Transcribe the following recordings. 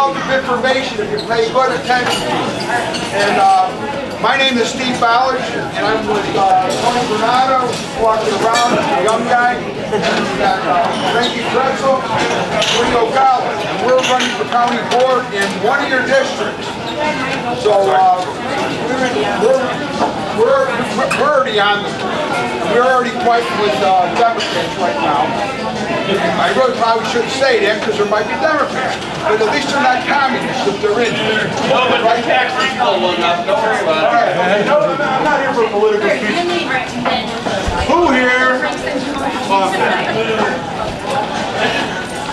world of information if you pay good attention. And my name is Steve Ballard, and I'm with Tony Bernardo, walking around as a young guy. And we've got Frankie Appraisal, Rio Gala, and we're running for county board in one of your districts. So we're already on the, we're already fighting with Democrats right now. I really probably shouldn't say that because there might be Democrats, but at least they're not communists if they're in here. No, but right? Taxes go enough. Don't worry about it. No, I'm not here for a political speech. Who here?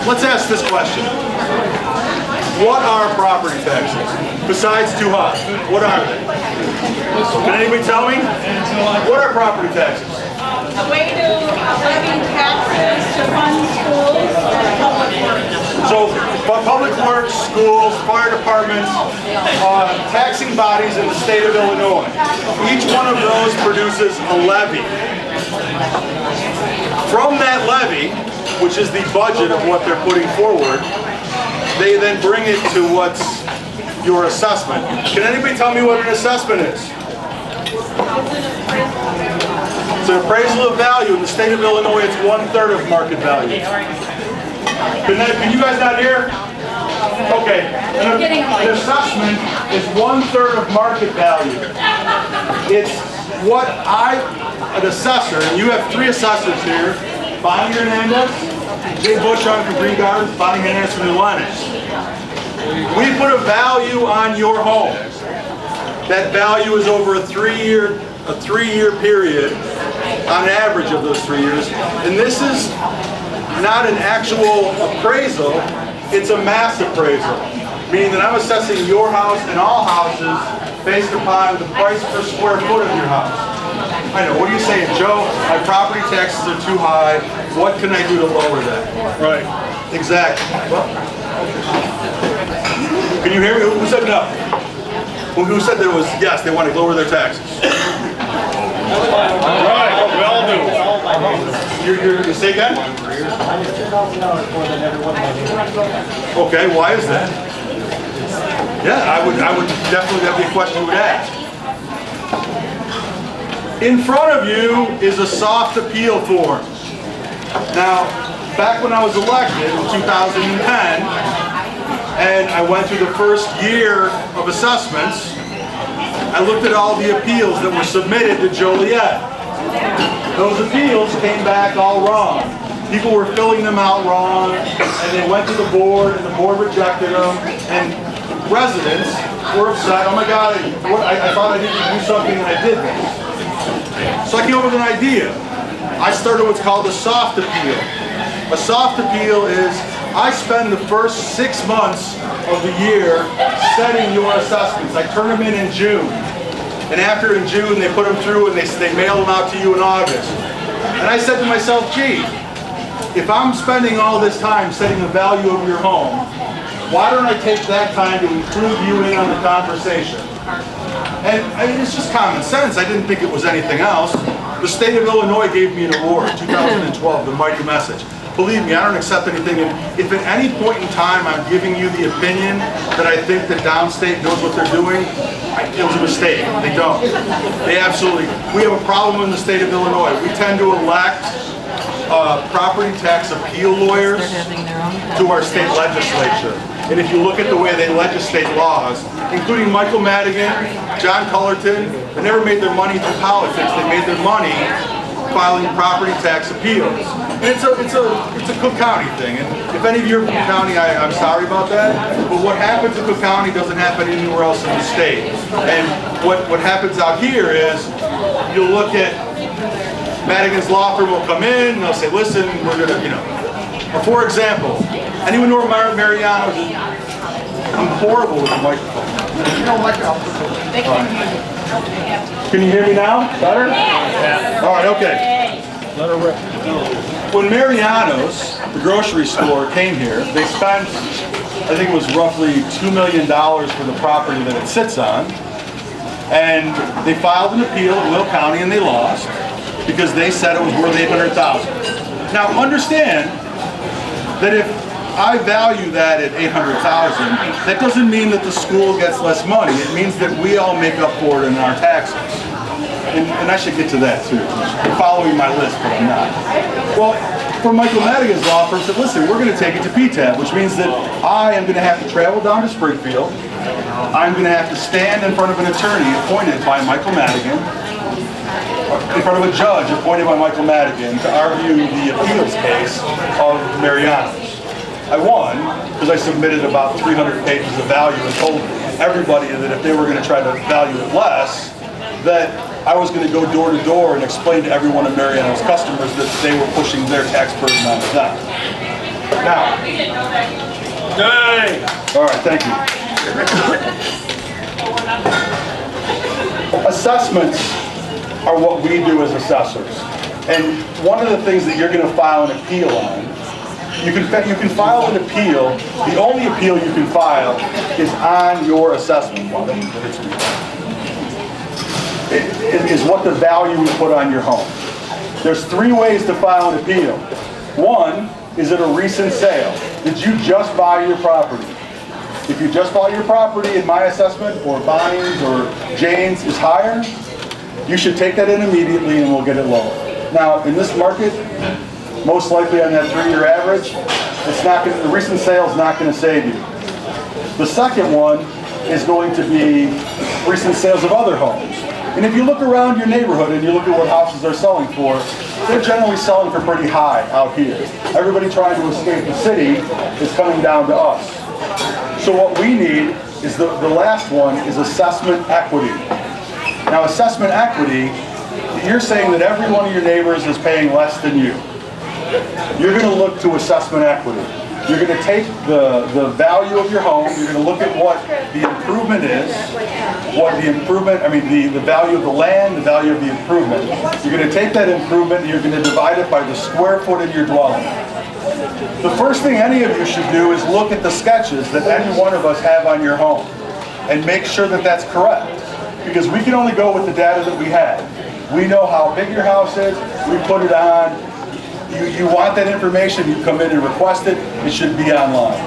Let's ask this question. What are property taxes? Besides too high, what are they? Can anybody tell me? What are property taxes? A way to levy taxes to fund schools and public works. So, public works, schools, fire departments, taxing bodies in the state of Illinois. Each one of those produces a levy. From that levy, which is the budget of what they're putting forward, they then bring it to what's your assessment. Can anybody tell me what an assessment is? It's an appraisal of value. In the state of Illinois, it's 1/3 of market value. Can you guys not hear? Okay. An assessment is 1/3 of market value. It's what an assessor, and you have 3 assessors here, Bonnie Hernandez, Jay Bushon from Green Gardens, Bonnie Hernandez from New Lenox. We put a value on your home. That value is over a 3-year period on average of those 3 years. And this is not an actual appraisal, it's a mass appraisal. Meaning that I'm assessing your house and all houses based upon the price per square foot of your house. I know, what are you saying, Joe? My property taxes are too high. What can I do to lower that? Right. Exactly. Well, can you hear me? Who said no? Who said that it was yes, they want to lower their taxes? Right, we all do. You say again? Okay, why is that? Yeah, I would definitely, that'd be a question you would ask. In front of you is a soft appeal form. Now, back when I was elected in 2010, and I went through the first year of assessments, I looked at all the appeals that were submitted to Joliet. Those appeals came back all wrong. People were filling them out wrong, and they went to the board, and the board rejected them, and residents were upset. Oh my God, I thought I didn't do something and I did this. So I came up with an idea. I started what's called a soft appeal. A soft appeal is I spend the first 6 months of the year setting your assessments. I turn them in June. And after in June, they put them through and they mail them out to you in August. And I said to myself, gee, if I'm spending all this time setting the value of your home, why don't I take that time to include you in on the conversation? And it's just common sense. I didn't think it was anything else. The state of Illinois gave me an award, 2012, the Mighty Message. Believe me, I don't accept anything. If at any point in time I'm giving you the opinion that I think that downstate knows what they're doing, it was a mistake. They don't. They absolutely. We have a problem in the state of Illinois. We tend to elect property tax appeal lawyers to our state legislature. And if you look at the way they legislate laws, including Michael Madigan, John Cullerton, they never made their money through politics. They made their money filing property tax appeals. And it's a Cook County thing. And if any of you are from Cook County, I'm sorry about that. But what happens in Cook County doesn't happen anywhere else in the state. And what happens out here is you'll look at Madigan's law firm will come in and they'll say, listen, we're gonna, or for example, anyone know where Mariano's is? I'm horrible with the microphone. Can you hear me now? Better? Yeah. All right, okay. Let her rip. When Mariano's, the grocery store, came here, they spent, I think it was roughly $2 million for the property that it sits on. And they filed an appeal in Will County and they lost because they said it was worth $800,000. Now understand that if I value that at $800,000. That doesn't mean that the school gets less money. It means that we all make up for it in our taxes. And I should get to that too. I'm following my list, but I'm not. Well, for Michael Madigan's law firm said, listen, we're going to take it to PTAB, which means that I am going to have to travel down to Springfield. I'm going to have to stand in front of an attorney appointed by Michael Madigan, in front of a judge appointed by Michael Madigan to argue the appeals case of Mariano's. I won because I submitted about 300 pages of value and told everybody that if they were going to try to value it less, that I was going to go door to door and explain to every one of Mariano's customers that they were pushing their tax burden on them. Now, all right, thank you. Assessments are what we do as assessors. And one of the things that you're going to file an appeal on, you can file an appeal. The only appeal you can file is on your assessment. It is what the value you put on your home. There's 3 ways to file an appeal. One, is it a recent sale? Did you just buy your property? If you just bought your property and my assessment or Bonnie's or Jane's is higher, you should take that in immediately and we'll get it lower. Now, in this market, most likely on that 3-year average, the recent sale is not going to save you. The second one is going to be recent sales of other homes. And if you look around your neighborhood and you look at what houses are selling for, they're generally selling for pretty high out here. Everybody trying to escape the city is coming down to us. So what we need is the last one is assessment equity. Now assessment equity, you're saying that every one of your neighbors is paying less than you. You're going to look to assessment equity. You're going to take the value of your home, you're going to look at what the improvement is, the value of the land, the value of the improvement. You're going to take that improvement and you're going to divide it by the square foot of your dwelling. The first thing any of you should do is look at the sketches that any one of us have on your home and make sure that that's correct. Because we can only go with the data that we have. We know how big your house is, we put it on. You want that information, you come in and request it, it should be online.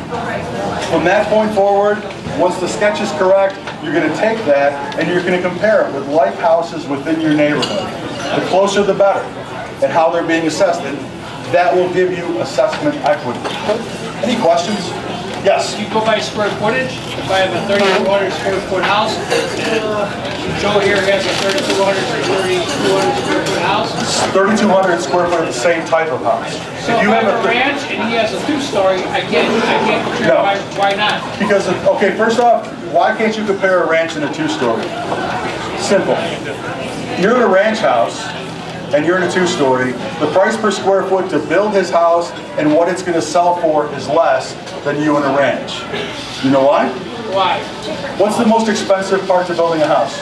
From that point forward, once the sketch is correct, you're going to take that and you're going to compare it with like houses within your neighborhood. The closer the better, and how they're being assessed. And that will give you assessment equity. Any questions? Yes? You go by square footage. If I have a 3,200 square foot house, Joe here has a 3,200 square foot house. 3,200 square foot of the same type of house. So if you have a ranch and he has a 2-story, I can't compare. No. Why not? Because, okay, first off, why can't you compare a ranch and a 2-story? Simple. You're in a ranch house and you're in a 2-story, the price per square foot to build his house and what it's going to sell for is less than you in a ranch. You know why? Why? What's the most expensive part to building a house?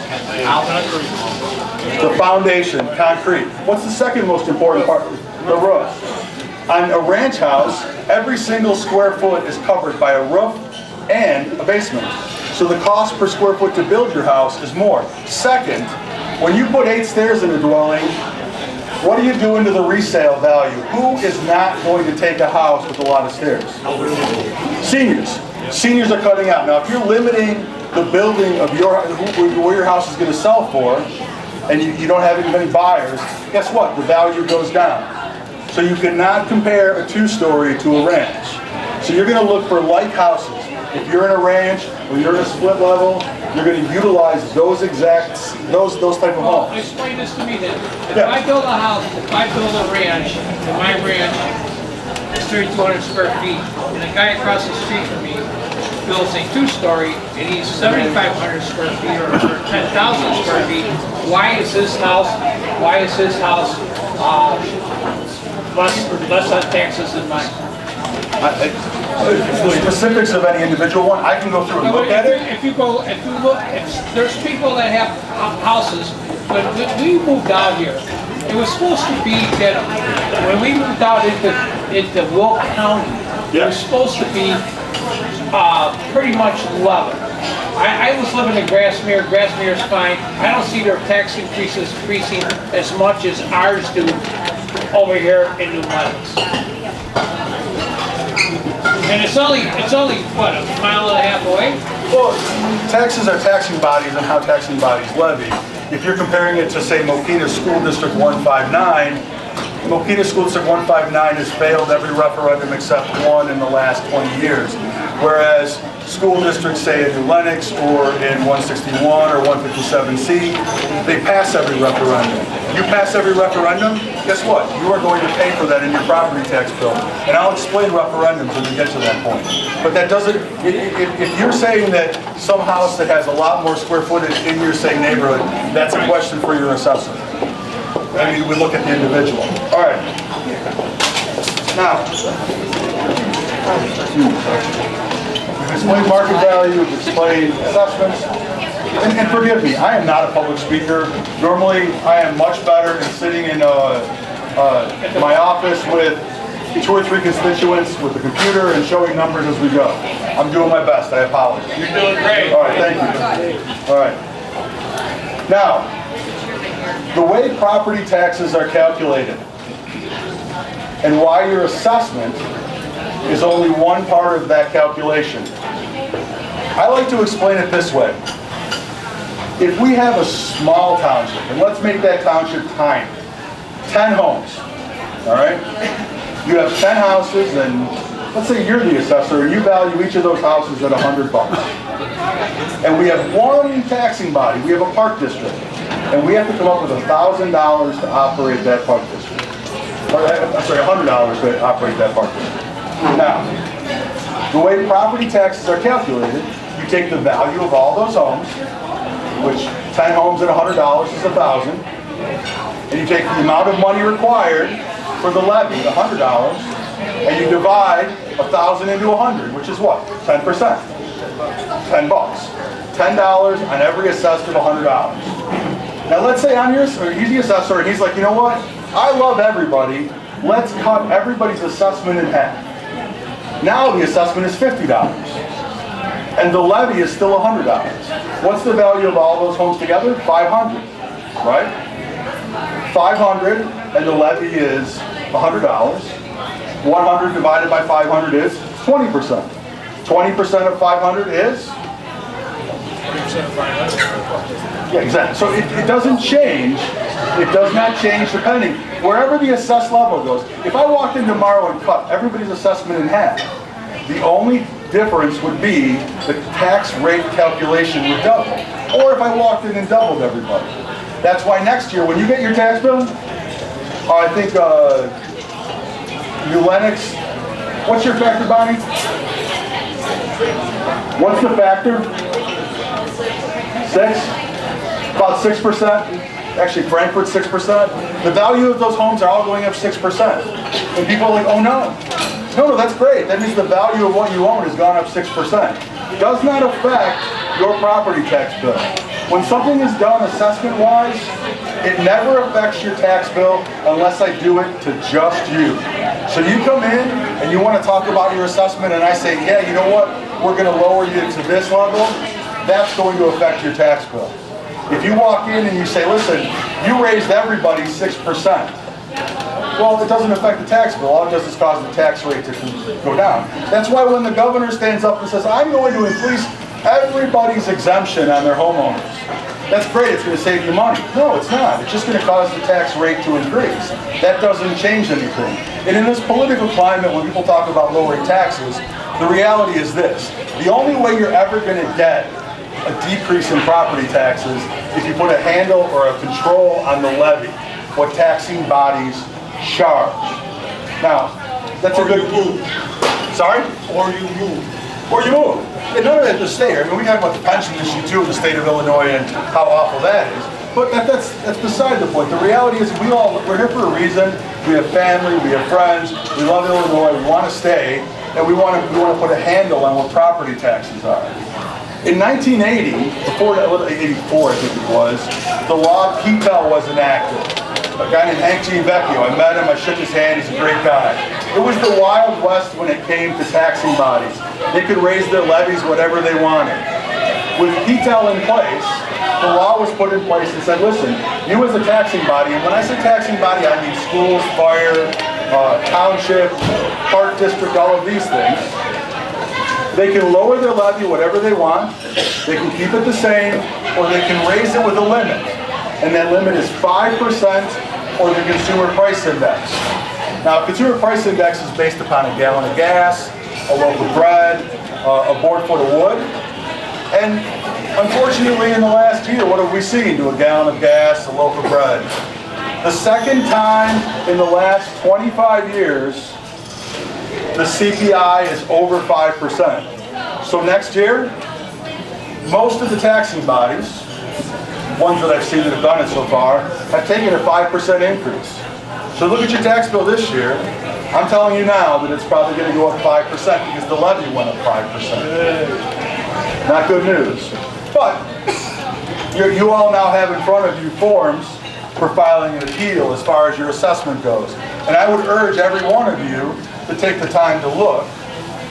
The foundation, concrete. What's the second most important part? The roof. On a ranch house, every single square foot is covered by a roof and a basement. So the cost per square foot to build your house is more. Second, when you put 8 stairs in a dwelling, what are you doing to the resale value? Who is not going to take a house with a lot of stairs? Seniors. Seniors are cutting out. Now, if you're limiting the building of where your house is going to sell for, and you don't have many buyers, guess what? The value goes down. So you cannot compare a 2-story to a ranch. So you're going to look for like houses. If you're in a ranch or you're in a split level, you're going to utilize those type of homes. Explain this to me then. If I build a house, if I build a ranch, and my ranch is 3,200 square feet, and the guy across the street from me builds a 2-story, and he's 7,500 square feet or 10,000 square feet, why is his house less on taxes than mine? The specifics of any individual one, I can go through and look at it. If you look, there's people that have houses, but we moved out here. It was supposed to be that when we moved out into Will County, it was supposed to be pretty much level. I was living in Grassmere. Grassmere's fine. I don't see their tax increases increasing as much as ours do over here in New Lenox. And it's only what, a mile and a half away? Well, taxes are taxing bodies and how taxing bodies levy. If you're comparing it to, say, Mokina School District 159, Mokina School District 159 has failed every referendum except one in the last 20 years. Whereas school districts, say in New Lenox or in 161 or 157C, they pass every referendum. You pass every referendum, guess what? You are going to pay for that in your property tax bill. And I'll explain referendums when we get to that point. But that doesn't, if you're saying that some house that has a lot more square footage in your, say, neighborhood, that's a question for your assessor. I mean, we look at the individual. All right. Now, we've explained market value, we've explained assessments. And forgive me, I am not a public speaker. Normally, I am much better in sitting in my office with 2 or 3 constituents with the computer and showing numbers as we go. I'm doing my best, I apologize. You're doing great. All right, thank you. All right. Now, the way property taxes are calculated and why your assessment is only one part of that calculation. I like to explain it this way. If we have a small township, and let's make that township tiny, 10 homes, all right? You have 10 houses, and let's say you're the assessor, and you value each of those houses at $100. And we have one taxing body, we have a park district, and we have to come up with $1,000 to operate that park district. Or, I'm sorry, $100 to operate that park district. Now, the way property taxes are calculated, you take the value of all those homes, which 10 homes at $100 is $1,000, and you take the amount of money required for the levy, $100, and you divide 1,000 into 100, which is what? 10%. 10 bucks. $10 on every assessed of $100. Now let's say he's the assessor, and he's like, you know what? I love everybody. Let's cut everybody's assessment in half. Now the assessment is $50, and the levy is still $100. What's the value of all those homes together? $500, right? 500, and the levy is $100. 100 divided by 500 is 20%. 20% of 500 is? 20% of 500. Yeah, exactly. So it doesn't change. It does not change depending. Wherever the assessed level goes, if I walked in tomorrow and cut everybody's assessment in half, the only difference would be the tax rate calculation would double. Or if I walked in and doubled everybody. That's why next year, when you get your tax bill, I think New Lenox, what's your factor, Bonnie? What's the factor? 6? About 6%. Actually, Frankfurt, 6%. The value of those homes are all going up 6%. And people are like, oh no. No, that's great. That means the value of what you own has gone up 6%. Does not affect your property tax bill. When something is done assessment-wise, it never affects your tax bill unless I do it to just you. So you come in and you want to talk about your assessment and I say, yeah, you know what? We're going to lower you to this level. That's going to affect your tax bill. If you walk in and you say, listen, you raised everybody 6%. Well, it doesn't affect the tax bill. All it does is cause the tax rate to go down. That's why when the governor stands up and says, I'm going to increase everybody's exemption on their homeowners. That's great, it's going to save you money. No, it's not. It's just going to cause the tax rate to increase. That doesn't change anything. And in this political climate, when people talk about lowering taxes, the reality is this. The only way you're ever going to get a decrease in property taxes if you put a handle or a control on the levy, what taxing bodies charge. Now, that's a good move. Sorry? Or you move. Or you move. And none of that to stay here. I mean, we talk about the pension issue too in the state of Illinois and how awful that is. But that's beside the point. The reality is we're here for a reason. We have family, we have friends, we love Illinois, we want to stay, and we want to put a handle on what property taxes are. In 1980, before 84 I think it was, the law P-TEL was enacted. A guy named Hank G. Vecchio. I met him, I shook his hand, he's a great guy. It was the Wild West when it came to taxing bodies. They could raise their levies whatever they wanted. With P-TEL in place, the law was put in place and said, listen, you as a taxing body, and when I say taxing body, I mean schools, fire, township, park district, all of these things. They can lower their levy whatever they want, they can keep it the same, or they can raise it with a limit. And that limit is 5% or the Consumer Price Index. Now, Consumer Price Index is based upon a gallon of gas, a loaf of bread, a board foot of wood. And unfortunately, in the last year, what have we seen to a gallon of gas, a loaf of bread? The second time in the last 25 years, the CPI is over 5%. So next year, most of the taxing bodies, ones that I've seen that have done it so far, have taken a 5% increase. So look at your tax bill this year. I'm telling you now that it's probably going to go up 5% because the levy went up 5%. Not good news. But you all now have in front of you forms for filing an appeal as far as your assessment goes. And I would urge every one of you to take the time to look.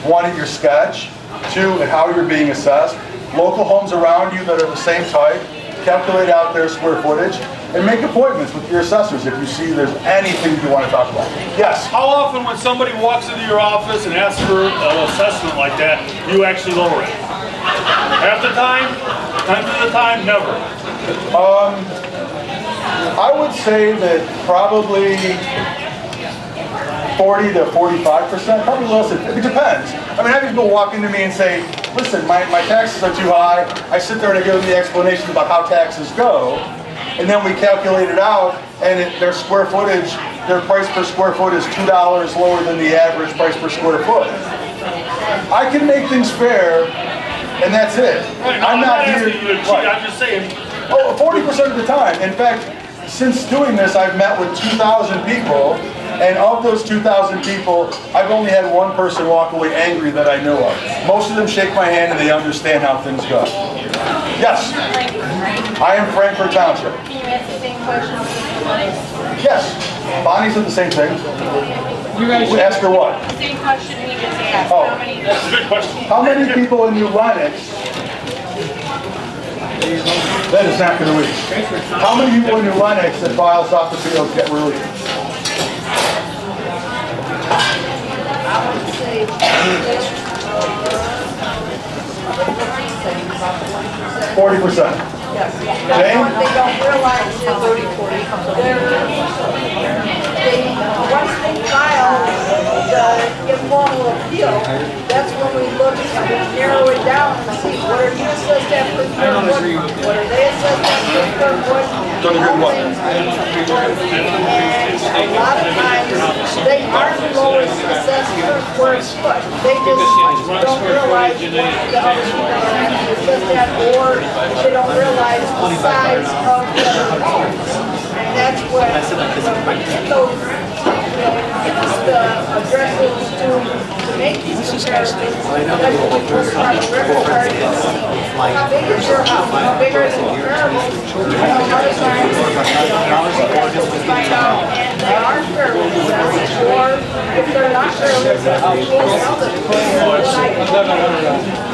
One, at your sketch. Two, at how you're being assessed. Local homes around you that are the same type. Calculate out their square footage. And make appointments with your assessors if you see there's anything you want to talk about. Yes? How often when somebody walks into your office and asks for an assessment like that, you actually lower it? Half the time? 10th of the time? Never. I would say that probably 40 to 45%, probably less. It depends. I mean, I have people walk into me and say, listen, my taxes are too high. I sit there and I give them the explanation about how taxes go. And then we calculate it out, and their square footage, their price per square foot is $2 lower than the average price per square foot. I can make things fair, and that's it. Right, no, I'm not asking you to cheat, I'm just saying. Oh, 40% of the time. In fact, since doing this, I've met with 2,000 people, and of those 2,000 people, I've only had one person walk away angry that I know of. Most of them shake my hand and they understand how things go. Yes? I am Frankfurt Township. Can you ask the same question? Yes. Bonnie said the same thing. You guys We asked her what? The same question we just asked. Oh. How many? That's a good question. How many people in New Lenox? That is not going to reach. How many people in New Lenox that file soft appeals get relief? I would say 40%. yes. Jane? They don't realize that once they file the informal appeal, that's when we look and we narrow it down and see what are you assessed at per square foot, what are they assessed at per square foot. Don't agree with what? And a lot of times they aren't the lowest assessed per square foot. They just don't realize what the other people are actually assessed at, or they don't realize the size of the other homes. And that's what those give us the addresses to make these comparisons. That's what we first start the record card and see how big is your house, how big are the comparables. A lot of times, we find out and they are fairly assessed, or if they're not fairly assessed, we will tell them.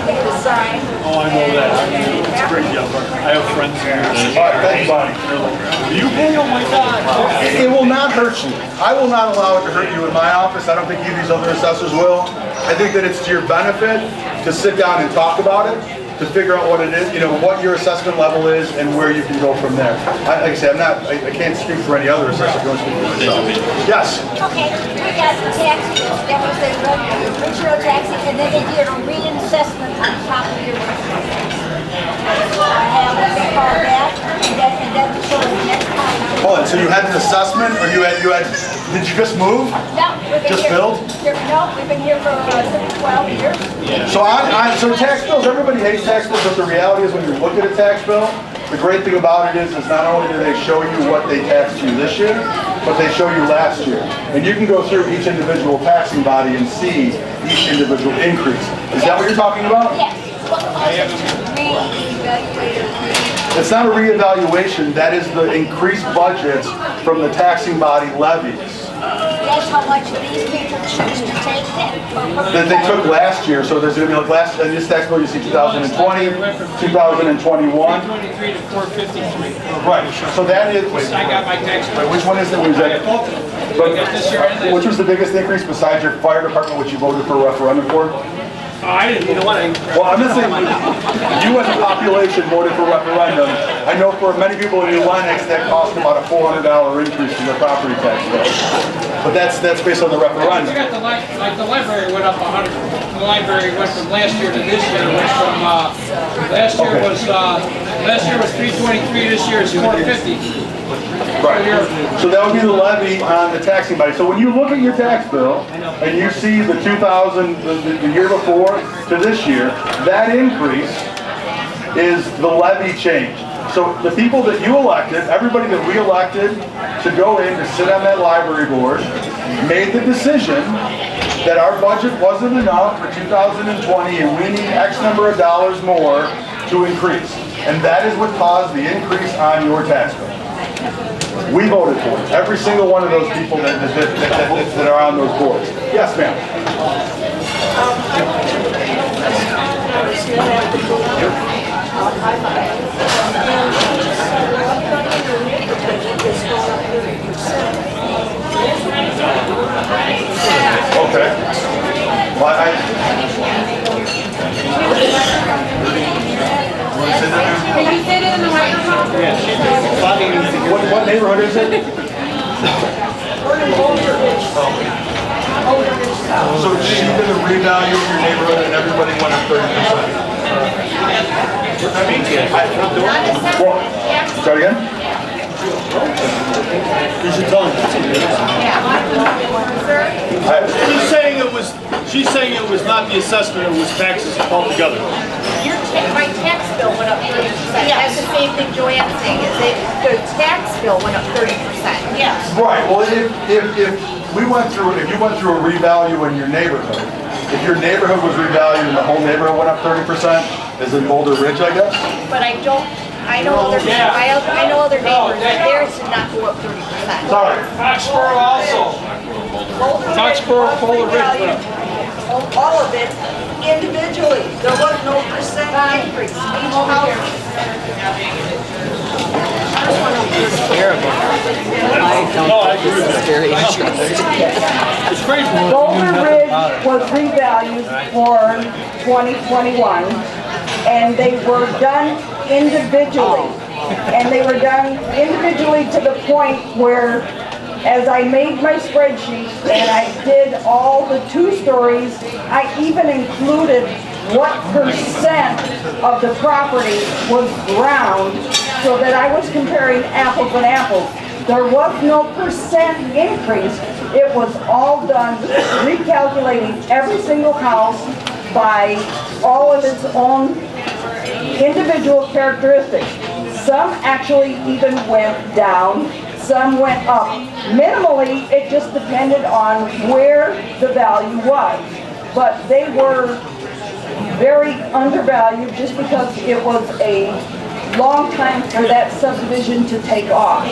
Take the sign. Oh, I know that. It's great, yeah. I have friends here. All right, thanks, Bonnie. You pay? Oh my God. It will not hurt you. I will not allow it to hurt you in my office. I don't think either of these other assessors will. I think that it's to your benefit to sit down and talk about it, to figure out what it is, you know, what your assessment level is and where you can go from there. Like I say, I can't speak for any other assessor. I can only speak for myself. Yes? Okay, we got the taxes, that was the original taxes, and then they did a reassessment on top of your I have what they call that, and that so the next time. Hold on, so you had an assessment, or you had, did you just move? No, we've been Just here. built? No, we've been here for 12 years. So so tax bills, everybody hates tax bills, but the reality is when you look at a tax bill, the great thing about it is not only do they show you what they taxed you this year, but they show you last year. And you can go through each individual taxing body and see each individual increase. Is that what you're talking about? Yes. It's not a reevaluation, that is the increased budgets from the taxing body levies That's how much these people choose to take then. that they took last year. So there's going to be like in this tax bill you see 2020, 2021. 23 to 453. Right, so that is, I got my tax bill. which one is it? Was that? Both of them. I got this year and this. Which was the biggest increase besides your fire department, which you voted for a referendum for? I didn't, you know what, Well, I'm just saying, you as a population voted for referendum. I know for many people in New Lenox that cost about a $400 increase in their property tax bill. But that's based on the You referendum. got the library went up 100. The library went from last year to this year. It went from last year was 323. This year is 450. Right. So that would be the levy on the taxing body. So when you look at your tax bill and you see the 2000, the year before to this year, that increase is the levy change. So the people that you elected, everybody that we elected to go in to sit on that library board, made the decision that our budget wasn't enough for 2020 and we need X number of dollars more to increase. And that is what caused the increase on your tax bill. We voted for it. Every single one of those people that are on those boards. Yes, ma'am. Okay. Well, Can you say it in the microphone? what neighborhood is it? So she did a revalue of your neighborhood and everybody went up 30%. Well, start again? You should tell him. She's saying it was not the assessment, it was taxes altogether. My tax bill went up 30%. That's the same thing Joanne's saying, is that the tax bill went up 30%. Yes. Right, well, if you went through a revalue in your neighborhood, if your neighborhood was revalued and the whole neighborhood went up 30%, is it Boulder Ridge, I guess? But I know other neighbors that theirs did not go up 30%. Sorry. Foxborough also. Foxborough, Boulder Ridge went up. All of it individually. There was no percent increase. Each house. No, I agree with that. It's crazy. Boulder Ridge was revalued for 2021, and they were done individually. And they were done individually to the point where, as I made my spreadsheet and I did all the 2 stories, I even included what percent of the property was ground so that I was comparing apples and apples. There was no percent increase. It was all done recalculating every single house by all of its own individual characteristics. Some actually even went down. Some went up. Minimally, it just depended on where the value was. But they were very undervalued just because it was a long time for that subdivision to take off.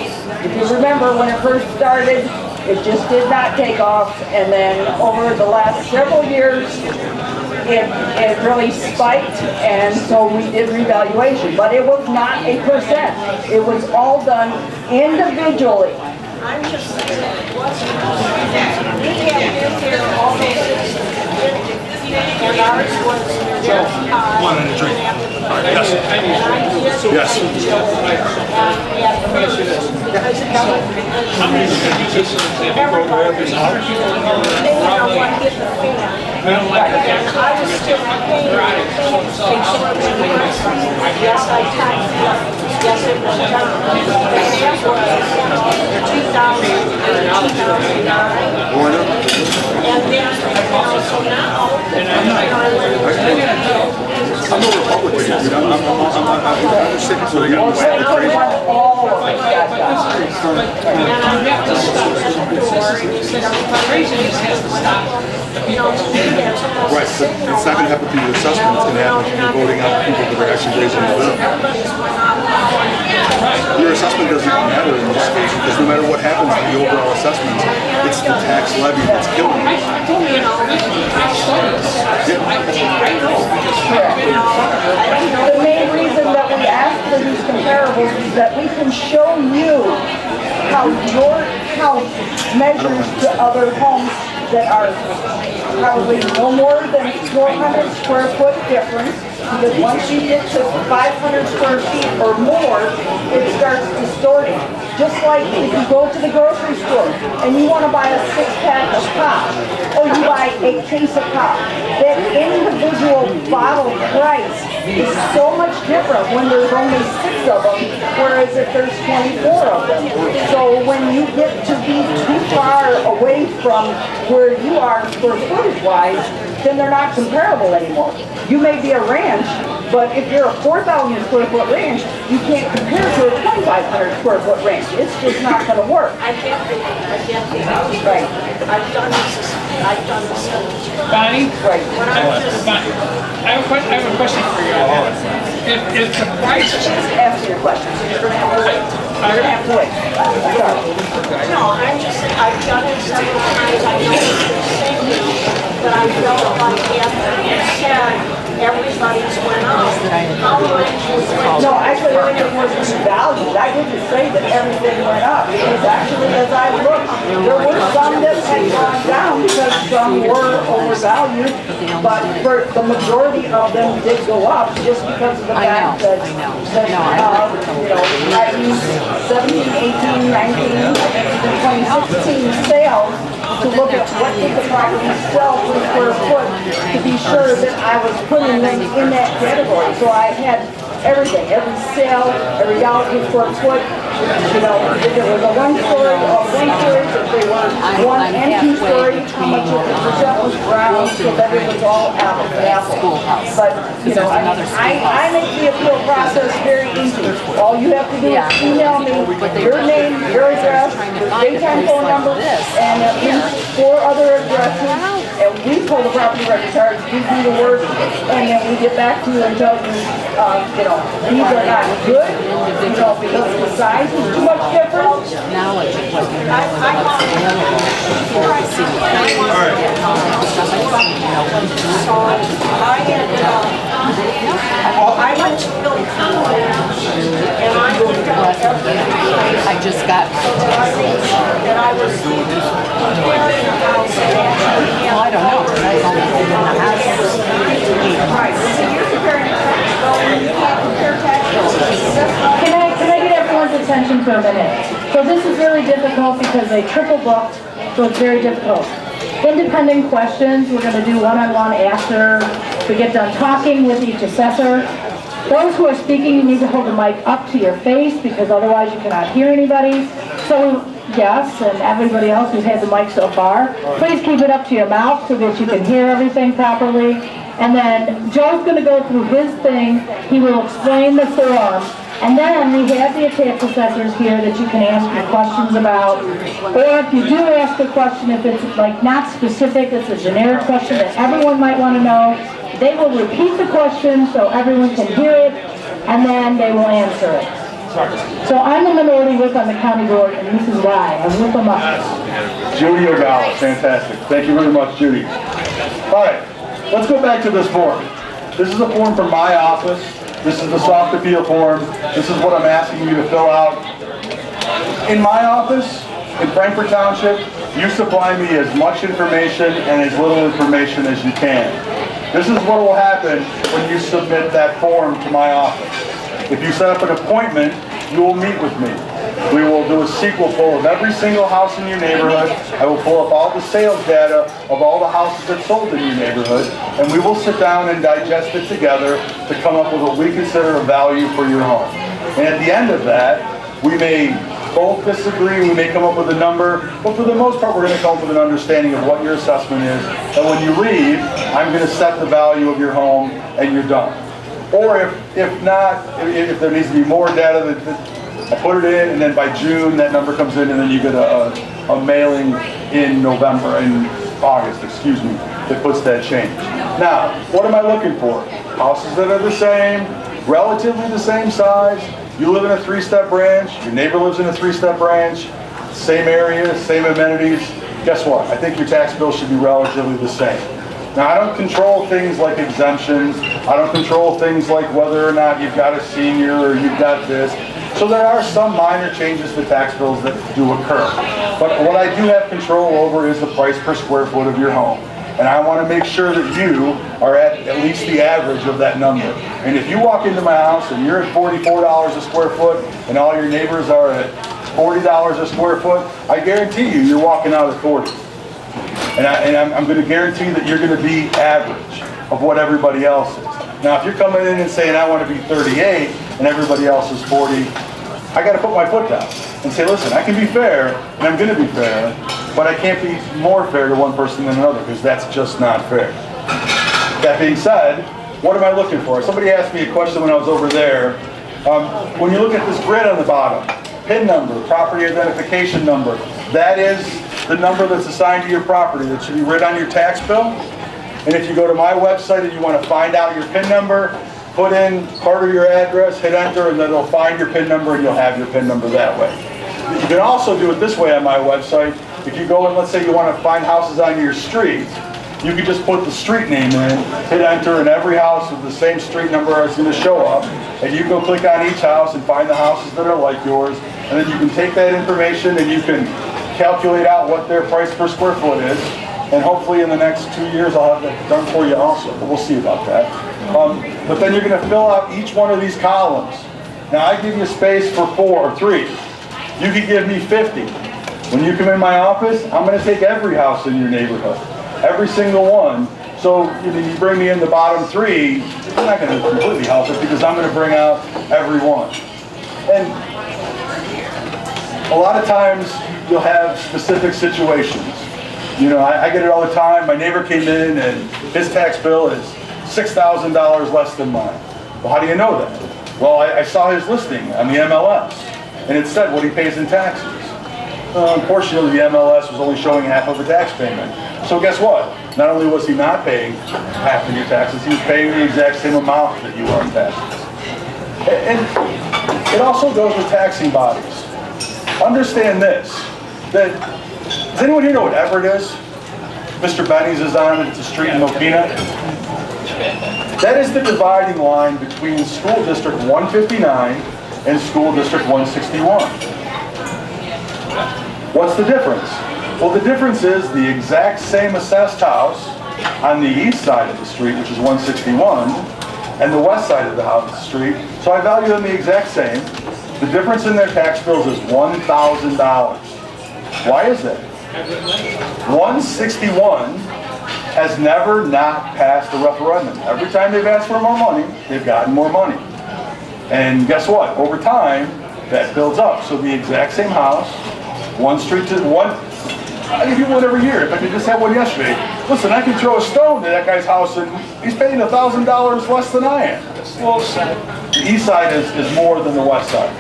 If you remember, when it first started, it just did not take off. And then over the last several years, it really spiked, and so we did revaluation. But it was not a percent. It was all done individually. I'm just saying, we have here all those, and ours was One and a drink. Yes. Yes. I don't like the tax. I was still paying. Yes, I taxed. Yes, it was done. It was 2009. And then, so now, I'm no Republican, dude. I'm sick, so they got They couldn't have all of it. You have to stop. Craziness has to stop. Right, but it's not going to happen through your assessment, it's going to happen through voting on people that are actually raising the bill. Your assessment doesn't matter in this case, because no matter what happens to the overall assessment, it's the tax levy that's killing you. The main reason that we ask for these comparables is that we can show you how your house measures to other homes that are probably no more than 400 square foot difference, because once you get to 500 square feet or more, it starts distorting. Just like if you go to the grocery store and you want to buy a 6-pack of pop, or you buy a case of pop, that individual bottle price is so much different when there's only 6 of them, whereas if there's 24 of them. So when you get to be too far away from where you are square footage wise, then they're not comparable anymore. You may be a ranch, but if you're a 4,000 square foot ranch, you can't compare to a 2,500 square foot ranch. It's just not going to work. I can't do it. Right. I've done this. Bonnie? Right. Bonnie, I have a question for you. If the price... Answer your question. You're going to have to wait. You're going to have to wait. Sorry. No, I'm just saying, I've done it several times. I know it's the same deal, but I felt like after you said everybody's went up, how much was went No, up? actually, everything was revalued. I didn't say that everything went up, because actually, as I looked, there were some that had gone down because some were overvalued, but for the majority of them did go up just because of the fact that, you know, I used 17, 18, 19, and 2016 sales to look at what did the property sell per square foot to be sure that I was putting them in that category. So I had everything, every sale, every dollar per square foot. You know, if it was a one-story, if they were 1 and 2 story, how much of the percent was ground, so that it was all apple to apple. But, you know, I make the appeal process very easy. All you have to do is email me your name, your address, your daytime phone number, and at least 4 other addresses, and we pull the property record cards, we do the work, and then we get back to you and tell you, you know, these are not good, you know, because the size is too much different. Knowledge of what you know and what's available for the city. I went to Bill Conway, and I looked at everything. I just got And I was comparing the house and actually well, I don't know. I've only been in the house for 8 months. So you're comparing tax bill, and you can't compare tax bills. Can I get everyone's attention for a minute? So this is really difficult because they triple booked, so it's very difficult. Independent questions, we're going to do one-on-one after we get done talking with each assessor. Those who are speaking, you need to hold the mic up to your face because otherwise you cannot hear anybody. So yes, and everybody else who's had the mic so far, please keep it up to your mouth so that you can hear everything properly. And then Joe's going to go through his thing. He will explain the form. And then we have the tax assessors here that you can ask your questions about. Or if you do ask a question, if it's like not specific, it's a generic question that everyone might want to know, they will repeat the question so everyone can hear it, and then they will answer it. So I'm the minority whip on the county board, and this is why. I whip them up. Judy O'Donnell, fantastic. Thank you very much, Judy. All right, let's go back to this form. This is a form from my office. This is the soft appeal form. This is what I'm asking you to fill out. In my office, in Frankfort Township, you supply me as much information and as little information as you can. This is what will happen when you submit that form to my office. If you set up an appointment, you will meet with me. We will do a sequel pull of every single house in your neighborhood. I will pull up all the sales data of all the houses that sold in your neighborhood, and we will sit down and digest it together to come up with what we consider a value for your home. And at the end of that, we may both disagree, we may come up with a number, but for the most part we're going to come up with an understanding of what your assessment is, and when you leave, I'm going to set the value of your home and you're done. Or if not, if there needs to be more data, I put it in, and then by June that number comes in, and then you get a mailing in November, in August, excuse me, that puts that change. Now, what am I looking for? Houses that are the same, relatively the same size. You live in a 3-step branch, your neighbor lives in a 3-step branch, same area, same amenities. Guess what? I think your tax bill should be relatively the same. Now, I don't control things like exemptions. I don't control things like whether or not you've got a senior or you've got this. So there are some minor changes to tax bills that do occur. But what I do have control over is the price per square foot of your home. And I want to make sure that you are at least the average of that number. And if you walk into my house and you're at $44 a square foot and all your neighbors are at $40 a square foot, I guarantee you're walking out at 40. And I'm going to guarantee that you're going to be average of what everybody else is. Now, if you're coming in and saying, I want to be 38 and everybody else is 40, I got to put my foot down and say, listen, I can be fair and I'm going to be fair, but I can't be more fair to one person than another because that's just not fair. That being said, what am I looking for? Somebody asked me a question when I was over there. When you look at this grid on the bottom, PIN number, property identification number, that is the number that's assigned to your property that should be written on your tax bill. And if you go to my website and you want to find out your PIN number, put in part of your address, hit enter, and then it'll find your PIN number and you'll have your PIN number that way. You can also do it this way on my website. If you go and let's say you want to find houses on your street, you can just put the street name in, hit enter, and every house with the same street number is going to show up. And you go click on each house and find the houses that are like yours. And then you can take that information and you can calculate out what their price per square foot is. And hopefully in the next 2 years I'll have that done for you also, but we'll see about that. But then you're going to fill out each one of these columns. Now I give you space for 4 or 3. You could give me 50. When you come in my office, I'm going to take every house in your neighborhood, every single one. So you bring me in the bottom 3, you're not going to completely help it because I'm going to bring out every one. And a lot of times you'll have specific situations. You know, I get it all the time. My neighbor came in and his tax bill is $6,000 less than mine. Well, how do you know that? Well, I saw his listing on the MLS and it said what he pays in taxes. Unfortunately, the MLS was only showing half of a tax payment. So guess what? Not only was he not paying half of your taxes, he was paying the exact same amount that you are in taxes. And it also goes with taxing bodies. Understand this, that, does anyone here know what Everett is? Mr. Benny's is on it, it's a street in Mokina. That is the dividing line between School District 159 and School District 161. What's the difference? Well, the difference is the exact same assessed house on the east side of the street, which is 161, and the west side of the street. So I value them the exact same. The difference in their tax bills is $1,000. Why is that? 161 has never not passed a referendum. Every time they've asked for more money, they've gotten more money. And guess what? Over time, that builds up. So the exact same house, one street to one, I give you one every year. If I could just have one yesterday. Listen, I can throw a stone to that guy's house and he's paying $1,000 less than I am. The east side is more than the west side.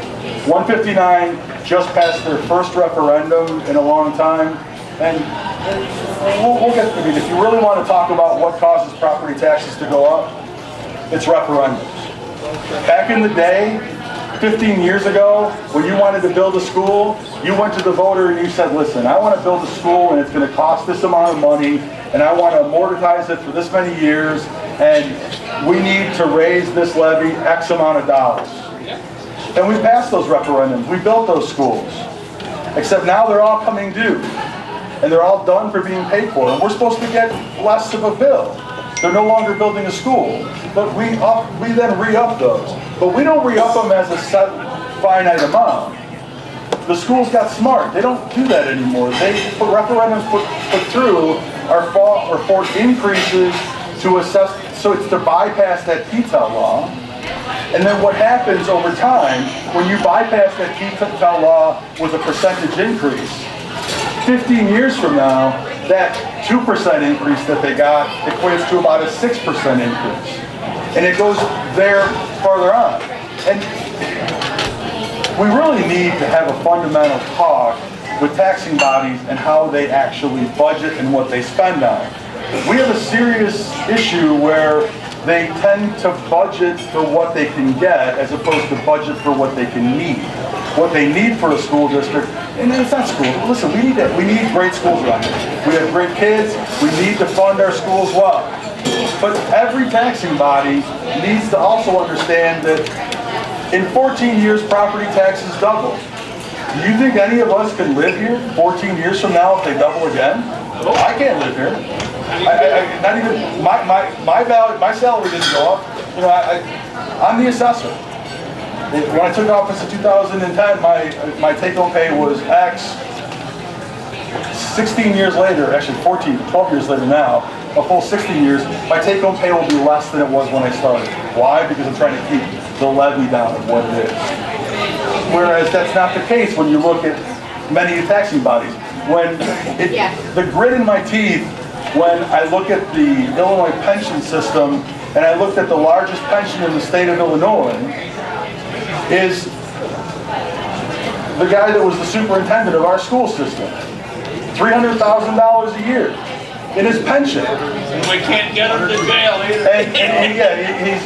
159 just passed their first referendum in a long time. And we'll get, I mean, if you really want to talk about what causes property taxes to go up, it's referendums. Back in the day, 15 years ago, when you wanted to build a school, you went to the voter and you said, listen, I want to build a school and it's going to cost this amount of money and I want to amortize it for this many years and we need to raise this levy X amount of dollars. And we passed those referendums, we built those schools. Except now they're all coming due and they're all done for being paid for and we're supposed to get less of a bill. They're no longer building a school, but we then re-up those. But we don't re-up them as a set finite amount. The schools got smart. They don't do that anymore. They put referendums put through are for increases to assess, so it's to bypass that PTEL law. And then what happens over time, when you bypass that PTEL law with a percentage increase, 15 years from now, that 2% increase that they got equates to about a 6% increase. And it goes there farther on. And we really need to have a fundamental talk with taxing bodies and how they actually budget and what they spend on. We have a serious issue where they tend to budget for what they can get as opposed to budget for what they can need. What they need for a school district, and it's not school. Listen, we need great schools around here. We have great kids. We need to fund our schools well. But every taxing body needs to also understand that In 14 years, property taxes doubled. Do you think any of us can live here 14 years from now if they double again? I can't live here. Not even my salary didn't go up. You know, I'm the assessor. When I took office in 2010, my take-home pay was X. 16 years later, actually 12 years later now, a full 16 years, my take-home pay will be less than it was when I started. Why? Because I'm trying to keep the levy down of what it is. Whereas that's not the case when you look at many taxing bodies. The grit in my teeth when I look at the Illinois pension system and I looked at the largest pension in the state of Illinois is the guy that was the superintendent of our school system. $300,000 a year in his pension. We can't get him to jail either. And yeah,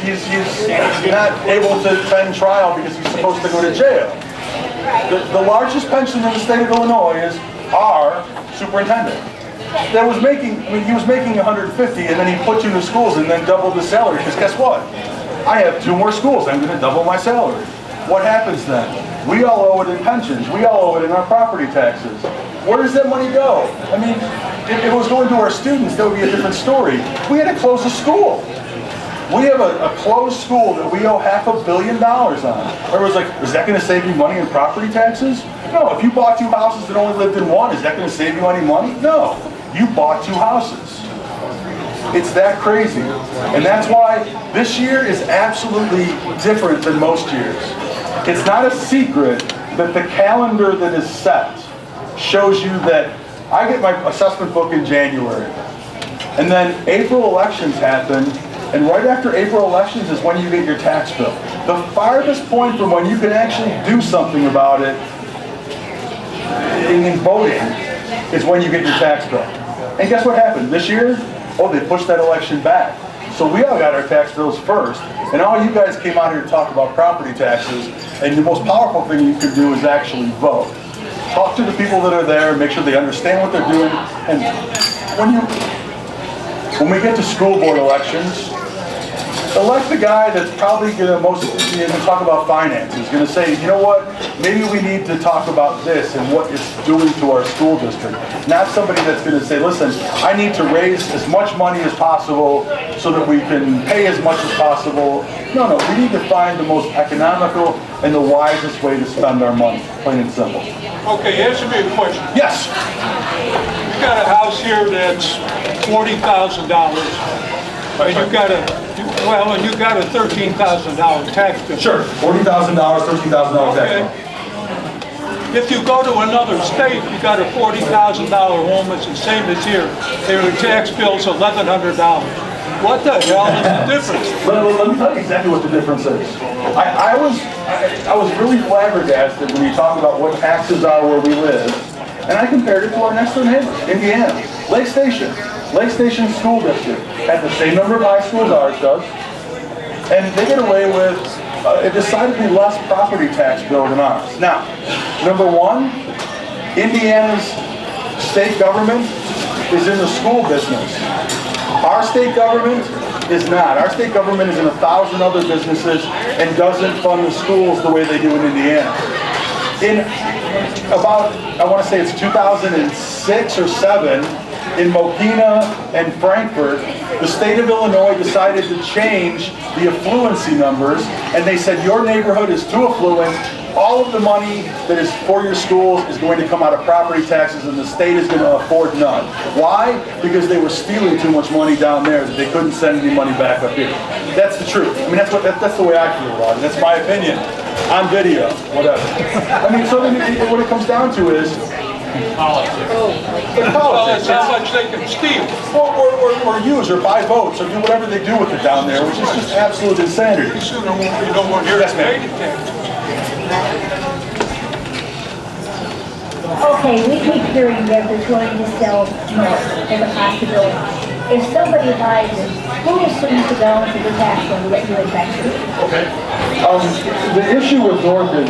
he's not able to defend trial because he's supposed to go to jail. The largest pension in the state of Illinois is our superintendent. That was making, he was making $150, and then he put you in the schools and then doubled the salary. Because guess what? I have 2 more schools. I'm going to double my salary. What happens then? We all owe it in pensions. We all owe it in our property taxes. Where does that money go? I mean, if it was going to our students, that would be a different story. We had to close a school. We have a closed school that we owe $500 million on. Everyone's like, is that going to save you money in property taxes? No. If you bought 2 houses and only lived in one, is that going to save you any money? No. You bought 2 houses. It's that crazy. And that's why this year is absolutely different than most years. It's not a secret that the calendar that is set shows you that I get my assessment book in January. And then April elections happen, and right after April elections is when you get your tax bill. The farthest point from when you can actually do something about it in voting is when you get your tax bill. And guess what happened? This year, they pushed that election back. So we all got our tax bills first, and all you guys came out here to talk about property taxes, and the most powerful thing you could do is actually vote. Talk to the people that are there, make sure they understand what they're doing, and when we get to school board elections, elect the guy that's probably going to talk about finances, going to say, you know what, maybe we need to talk about this and what it's doing to our school district. Not somebody that's going to say, listen, I need to raise as much money as possible so that we can pay as much as possible. No, we need to find the most economical and the wisest way to spend our money, plain and simple. Okay, answer me a question. Yes. You got a house here that's $40,000, and you got a $13,000 tax bill. Sure, $40,000, $13,000 tax bill. If you go to another state, you got a $40,000 home, it's the same as here. Their tax bill's $1,100. What the hell is the difference? Let me tell you exactly what the difference is. I was really flabbergasted when you talk about what taxes are where we live, and I compared it to our next door neighbor, Indiana. Lake Station School District had the same number of high schools ours does, and they get away with a decidedly less property tax bill than ours. Now, number one, Indiana's state government is in the school business. Our state government is not. Our state government is in 1,000 other businesses and doesn't fund the schools the way they do in Indiana. In about, I want to say it's 2006 or 7, in Mokina and Frankfurt, the state of Illinois decided to change the affluency numbers, and they said your neighborhood is too affluent. All of the money that is for your schools is going to come out of property taxes, and the state is going to afford none. Why? Because they were stealing too much money down there that they couldn't send any money back up here. That's the truth. I mean, that's the way I feel about it. That's my opinion. On video, whatever. I mean, so what it comes down to is politics. Well, it's how much they can steal. Or use or buy votes or do whatever they do with it down there, which is just absolute insanity. Pretty soon there won't be no one here to pay the tax. Okay, we keep hearing that they're going to sell more as a possibility. If somebody buys it, who assumes the balance of the tax when you eventually? Okay. The issue with North is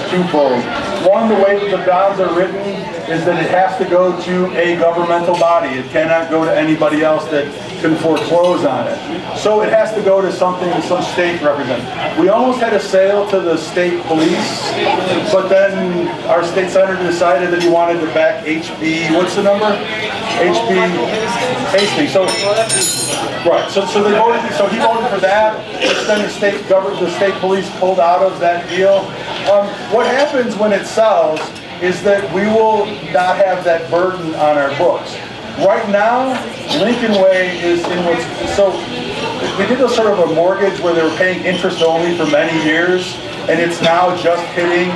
twofold. One, the way that the bonds are written is that it has to go to a governmental body. It cannot go to anybody else that can foreclose on it. So it has to go to some state representative. We almost had a sale to the state police, but then our state senator decided that he wanted to back HB, what's the number? HB Hastings. So, right, so they voted, so he voted for that, but then the state police pulled out of that deal. What happens when it sells is that we will not have that burden on our books. Right now, Lincoln Way is in what's, so we did a sort of a mortgage where they were paying interest only for many years, and it's now just hitting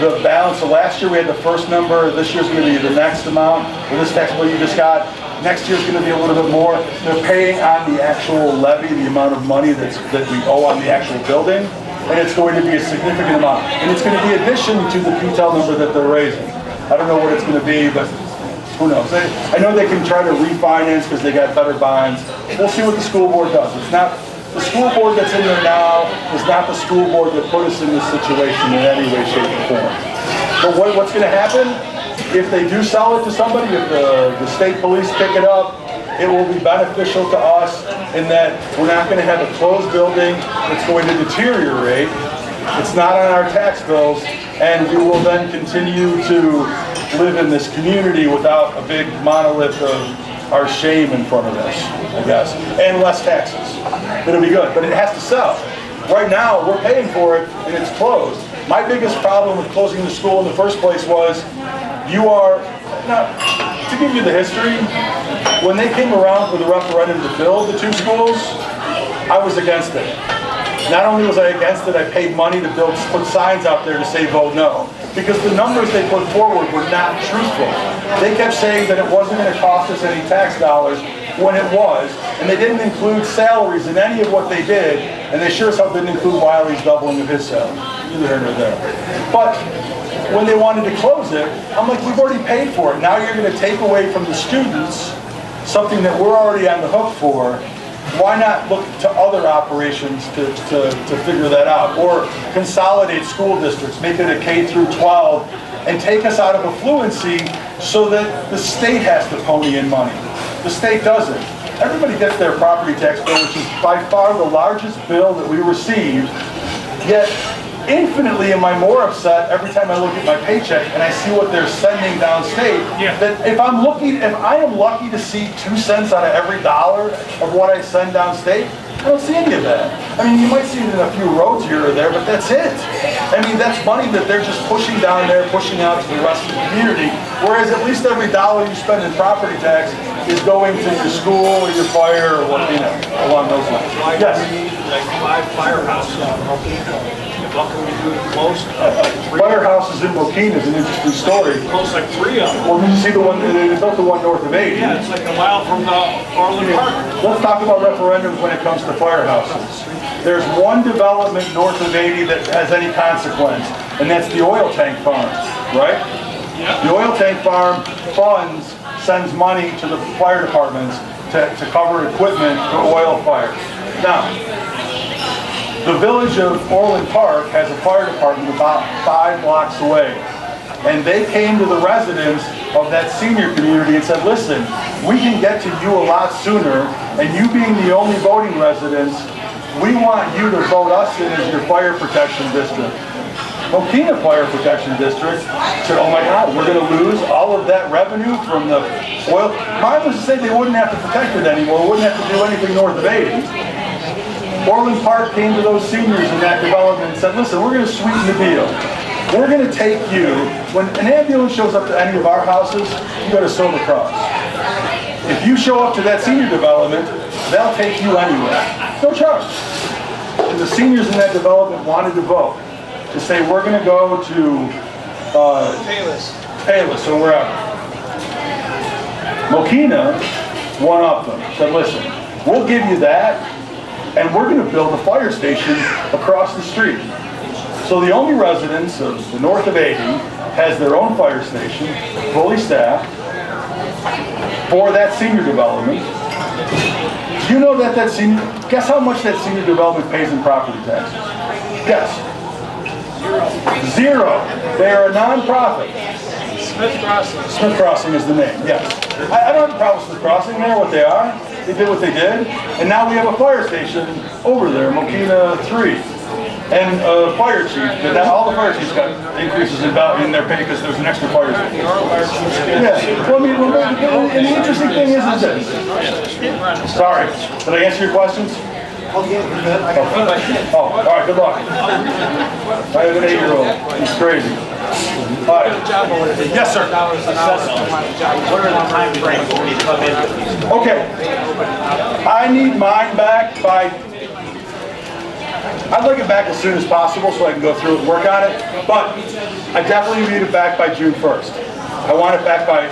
the balance. So last year we had the first number, this year's going to be the next amount, or this tax bill you just got. Next year's going to be a little bit more. They're paying on the actual levy, the amount of money that we owe on the actual building, and it's going to be a significant amount. And it's going to be addition to the PTEL number that they're raising. I don't know what it's going to be, but who knows? I know they can try to refinance because they got better bonds. We'll see what the school board does. It's not the school board that's in there now is not the school board that put us in this situation in any way, shape, or form. But what's going to happen if they do sell it to somebody? If the state police pick it up, it will be beneficial to us in that we're not going to have a closed building that's going to deteriorate. It's not on our tax bills, and we will then continue to live in this community without a big monolith of our shame in front of us, I guess, and less taxes. It'll be good, but it has to sell. Right now, we're paying for it, and it's closed. My biggest problem with closing the school in the first place was now, to give you the history, when they came around for the referendum to build the two schools, I was against it. Not only was I against it, I paid money to put signs out there to say vote no. Because the numbers they put forward were not truthful. They kept saying that it wasn't going to cost us any tax dollars when it was, and they didn't include salaries in any of what they did, and they sure as hell didn't include Wiley's doubling of his salary. Neither here nor there. But when they wanted to close it, I'm like, we've already paid for it. Now you're going to take away from the students something that we're already on the hook for. Why not look to other operations to figure that out? Or consolidate school districts, make it a K through 12, and take us out of affluency so that the state has to pony in money. The state doesn't. Everybody gets their property tax bill, which is by far the largest bill that we receive, yet infinitely am I more upset every time I look at my paycheck and I see what they're sending downstate. Yeah. That if I am lucky to see 2 cents out of every dollar of what I send downstate, I don't see any of that. I mean, you might see it in a few roads here or there, but that's it. I mean, that's money that they're just pushing down there, pushing out to the rest of the community, whereas at least every dollar you spend in property tax is going to your school or your fire or what, along those lines. Yes? We need like 5 firehouses in Mokina. What can we do to close? Firehouses in Mokina is an interesting story. Close like 3 of them. Well, did you see the one, they built the one north of 80? Yeah, it's like a mile from the Orland Park. Let's talk about referendums when it comes to firehouses. There's one development north of 80 that has any consequence, and that's the oil tank farm, right? Yeah. The oil tank farm sends money to the fire departments to cover equipment for oil fires. Now, the village of Orland Park has a fire department about 5 blocks away. And they came to the residents of that senior community and said, listen, we can get to you a lot sooner, and you being the only voting residents, we want you to vote us in as your fire protection district. Mokina Fire Protection District said, oh my God, we're going to lose all of that revenue from the oil. Mine was to say they wouldn't have to protect it anymore, wouldn't have to do anything north of 80. Orland Park came to those seniors in that development and said, listen, we're going to sweeten the deal. We're going to take you, when an ambulance shows up to any of our houses, you go to Silver Cross. If you show up to that senior development, they'll take you anyway. No charge. And the seniors in that development wanted to vote. To say we're going to go to Payless or wherever. Mokina, one of them, said, listen, we'll give you that, and we're going to build a fire station across the street. So the only residents of the north of 80 has their own fire station, fully staffed, for that senior development. Do you know that guess how much that senior development pays in property taxes? Guess. 0. They are a non-profit. Smith Crossing. Smith Crossing is the name, yes. I don't have a problem with Smith Crossing, they know what they are. They did what they did. And now we have a fire station over there, Mokina 3. And fire chief, all the fire chiefs got increases in their pay because there's an extra fire chief. Yeah, well, I mean, and the interesting thing is this. Sorry, did I answer your questions? Oh, all right, good luck. I have an 8-year-old. He's crazy. All right. Yes, sir. What are the time frames when you come in with these? Okay. I need mine back by... I'd like it back as soon as possible so I can go through it and work on it, but I definitely need it back by June 1st. I want it back by,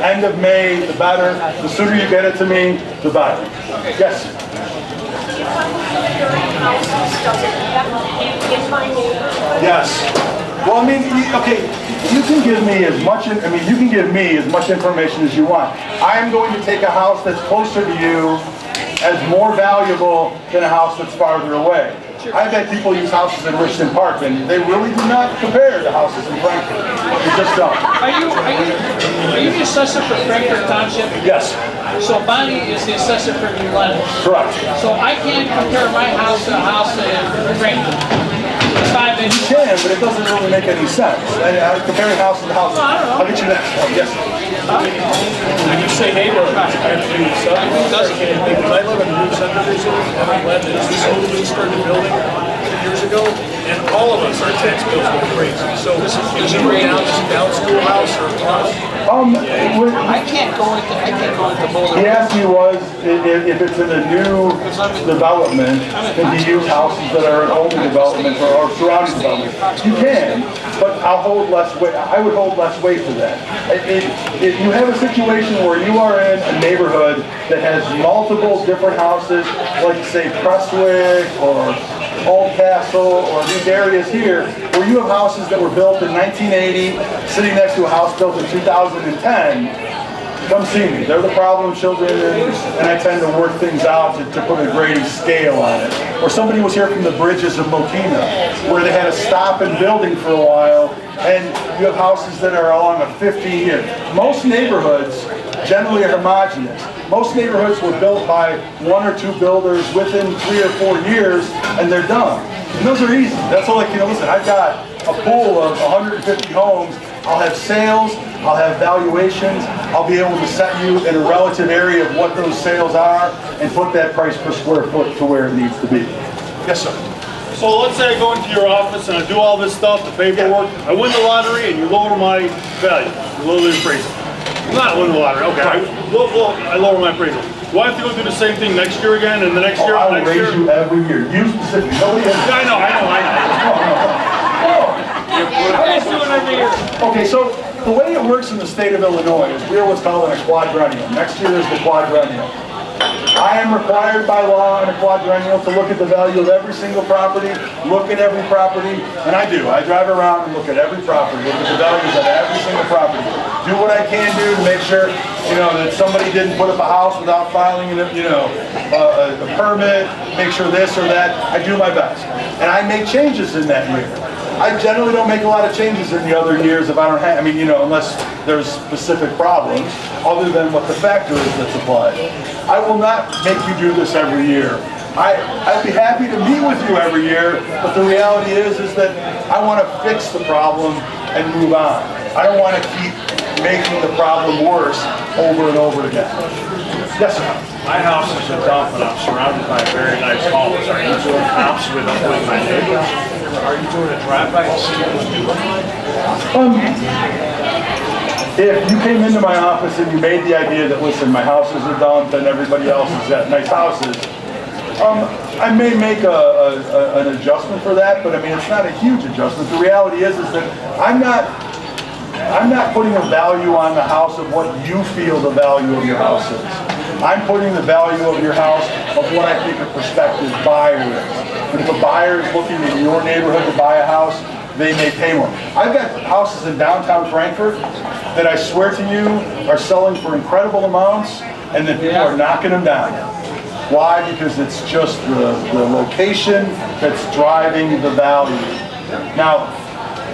end of May, the better. The sooner you get it to me, the better. Yes? Yes. Well, I mean, okay, you can give me as much, you can give me as much information as you want. I am going to take a house that's closer to you as more valuable than a house that's farther away. I've had people use houses in Richmond Park, and they really do not compare to houses in Frankfurt. They just don't. Are you the assessor for Frankfurt Township? Yes. So Bonnie is the assessor for New Lenox. Correct. So I can't compare my house to a house in Frankfurt. You can, but it doesn't really make any sense. Comparing houses to houses. I'll get you next. Oh, yes. When you say neighborhood, I live in a new subdivision, and I'm glad that this newly started building 2 years ago, and all of us, our tax bills go crazy. So is it right now just down schoolhouse or across? I can't go into Boulder. He asked me if it's in a new development, can you use houses that are in older developments or surrounding developments? You can, but I'll hold less weight. I would hold less weight to that. If you have a situation where you are in a neighborhood that has multiple different houses, like say Prestwick or Old Castle or these areas here, where you have houses that were built in 1980, sitting next to a house built in 2010, come see me. They're the problem children, and I tend to work things out to put a grading scale on it. Or somebody was here from the bridges of Mokina, where they had to stop in building for a while, and you have houses that are along a 50-year. Most neighborhoods generally are homogeneous. Most neighborhoods were built by 1 or 2 builders within 3 or 4 years, and they're done. And those are easy. That's all listen, I've got a pool of 150 homes. I'll have sales, I'll have valuations, I'll be able to set you in a relative area of what those sales are and put that price per square foot to where it needs to be. Yes, sir. So let's say I go into your office and I do all this stuff, the paperwork, I win the lottery and you lower my value, you lower the appraisal. Not win the lottery, okay, I lower my appraisal. Do I have to go do the same thing next year again and the next year and the next year? I will raise you every year. You specifically. Nobody has. I know. Okay, so the way it works in the state of Illinois is we're what's called a quadrennial. Next year is the quadrennial. I am required by law in a quadrennial to look at the value of every single property, look at every property, and I do. I drive around and look at every property, look at the values of every single property. Do what I can do to make sure, that somebody didn't put up a house without filing, a permit, make sure this or that. I do my best. And I make changes in that year. I generally don't make a lot of changes in the other years if I don't have, unless there's specific problems, other than what the factor is that's applied. I will not make you do this every year. I'd be happy to meet with you every year, but the reality is that I want to fix the problem and move on. I don't want to keep making the problem worse over and over again. Yes, sir. My house is a dump and I'm surrounded by very nice homes. Are you doing comps with my neighbors? Are you doing a drive-by to see who's doing? If you came into my office and you made the idea that, listen, my house is a dump and everybody else is at nice houses, I may make an adjustment for that, but it's not a huge adjustment. The reality is that I'm not putting a value on the house of what you feel the value of your house is. I'm putting the value of your house of what I think a prospective buyer is. And if a buyer is looking in your neighborhood to buy a house, they may pay more. I've got houses in downtown Frankfurt that I swear to you are selling for incredible amounts, and that people are knocking them down. Why? Because it's just the location that's driving the value. Now,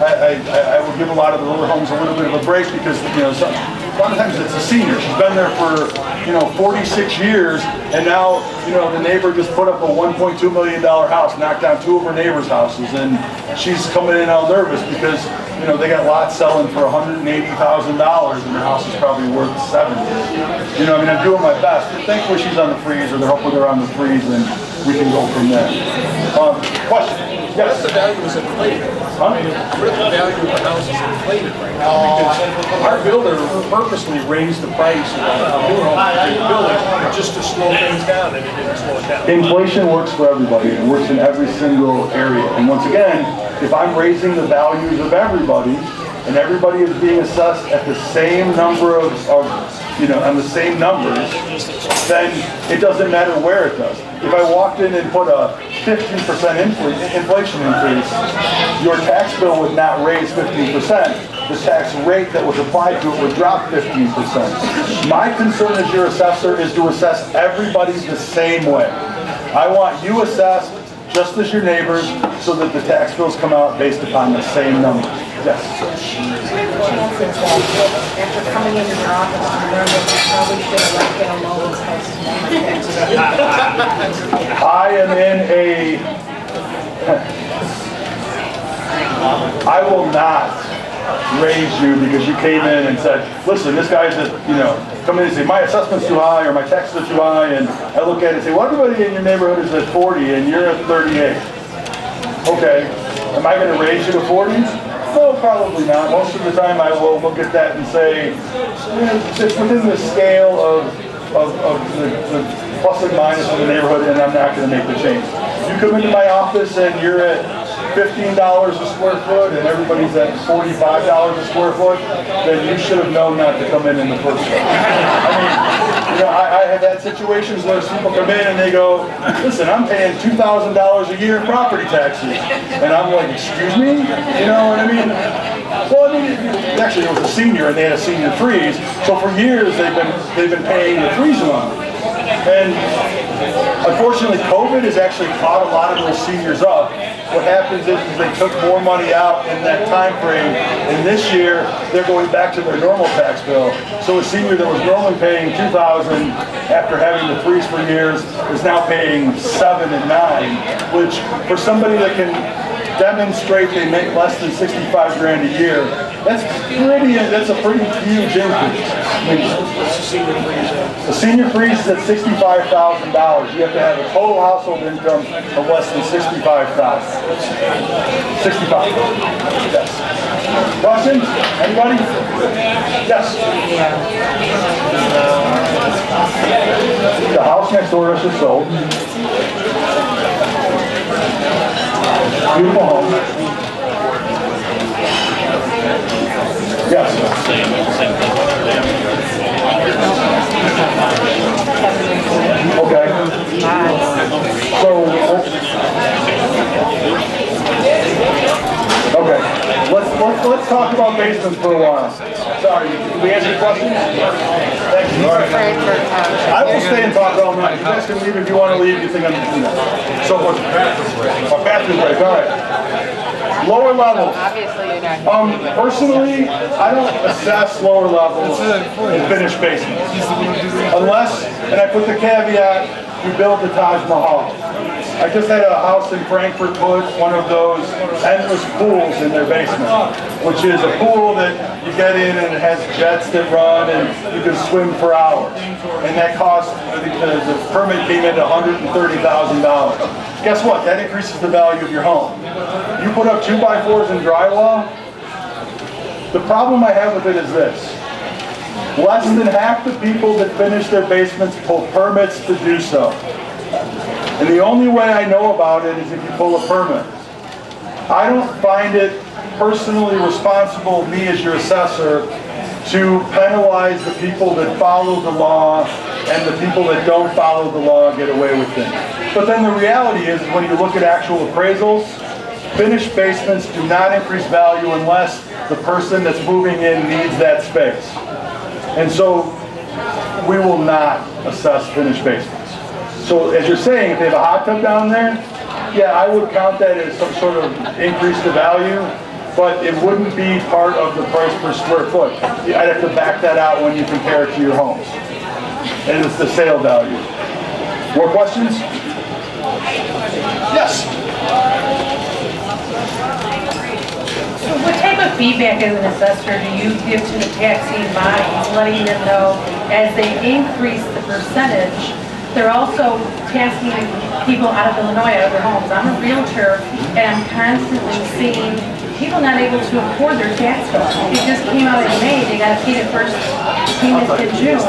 I would give a lot of the older homes a little bit of a break because, you know, a lot of times it's a senior. She's been there for, you know, 46 years, and now, you know, the neighbor just put up a $1.2 million house, knocked down 2 of her neighbors' houses, and she's coming in all nervous because, you know, they got lots selling for $180,000 and their house is probably worth $70,000. You know, I mean, I'm doing my best. But thankfully she's on the freeze, or they're hoping they're on the freeze, and we can go from there. Question? Yes. What if the value is inflated? Huh? What if the value of the house is inflated right now? Because our builder purposely raised the price of the new home in the building just to slow things down, and it didn't slow it down. Inflation works for everybody. It works in every single area. And once again, if I'm raising the values of everybody, and everybody is being assessed at the same number of you know, on the same numbers, then it doesn't matter where it does. If I walked in and put a 15% inflation increase, your tax bill would not raise 15%. The tax rate that was applied to it would drop 15%. My concern as your assessor is to assess everybody the same way. I want you assessed just as your neighbors so that the tax bills come out based upon the same numbers. Yes? After coming into your office, you learned that you probably should have left it alone. I am in a... I will not raise you because you came in and said, listen, this guy's at, you know, come in and say, my assessment's too high or my taxes are too high, and I look at it and say, well, everybody in your neighborhood is at 40 and you're at 38. Okay, am I going to raise you to 40? No, probably not. Most of the time I will look at that and say, it's within the scale of the plus and minus of the neighborhood, and I'm not going to make the change. You come into my office and you're at $15 a square foot and everybody's at $45 a square foot, then you should have known not to come in the first place. I mean, you know, I have had situations where people come in and they go, listen, I'm paying $2,000 a year in property taxes. And I'm like, excuse me? You know what I mean? Well, I mean, actually it was a senior and they had a senior freeze. So for years they've been paying the freeze money. And unfortunately, COVID has actually caught a lot of those seniors up. What happens is they took more money out in that time frame, and this year they're going back to their normal tax bill. So a senior that was normally paying $2,000 after having the freeze for years is now paying $7,000 and $9,000, which for somebody that can demonstrate they make less than 65 grand a year, that's a pretty huge increase. I mean, a senior freeze is at $65,000. You have to have a total household income of less than $65,000. 65. Yes. Questions? Anybody? Yes. The house next door is just sold. Beautiful home. Yes. Okay. So, okay. Let's talk about basements for a while. Sorry, did we answer your question? Thank you. All right. I will stay and talk all night. You guys can leave if you want to leave. You think I'm, you know. So what's bathroom break? All right. Lower levels. Personally, I don't assess lower levels in finished basements. Unless, and I put the caveat, you build the Taj Mahal. I just had a house in Frankfurt put one of those endless pools in their basement, which is a pool that you get in and it has jets that run and you can swim for hours. And that cost, the permit came in at $130,000. Guess what? That increases the value of your home. You put up 2x4s and drywall, the problem I have with it is this. Less than half the people that finish their basements pull permits to do so. And the only way I know about it is if you pull a permit. I don't find it personally responsible, me as your assessor, to penalize the people that follow the law and the people that don't follow the law get away with things. But then the reality is when you look at actual appraisals, finished basements do not increase value unless the person that's moving in needs that space. And so we will not assess finished basements. So as you're saying, if they have a hot tub down there, yeah, I would count that as some sort of increase to value. but it wouldn't be part of the price per square foot. I'd have to back that out when you compare it to your homes. And it's the sale value. More questions? Yes. So what type of feedback as an assessor do you give to the taxing bodies, letting them know as they increase the percentage, they're also taxing people out of Illinois, out of their homes? I'm a realtor, and I'm constantly seeing people not able to afford their tax bill. It just came out in May, they got to pay the first payment in June.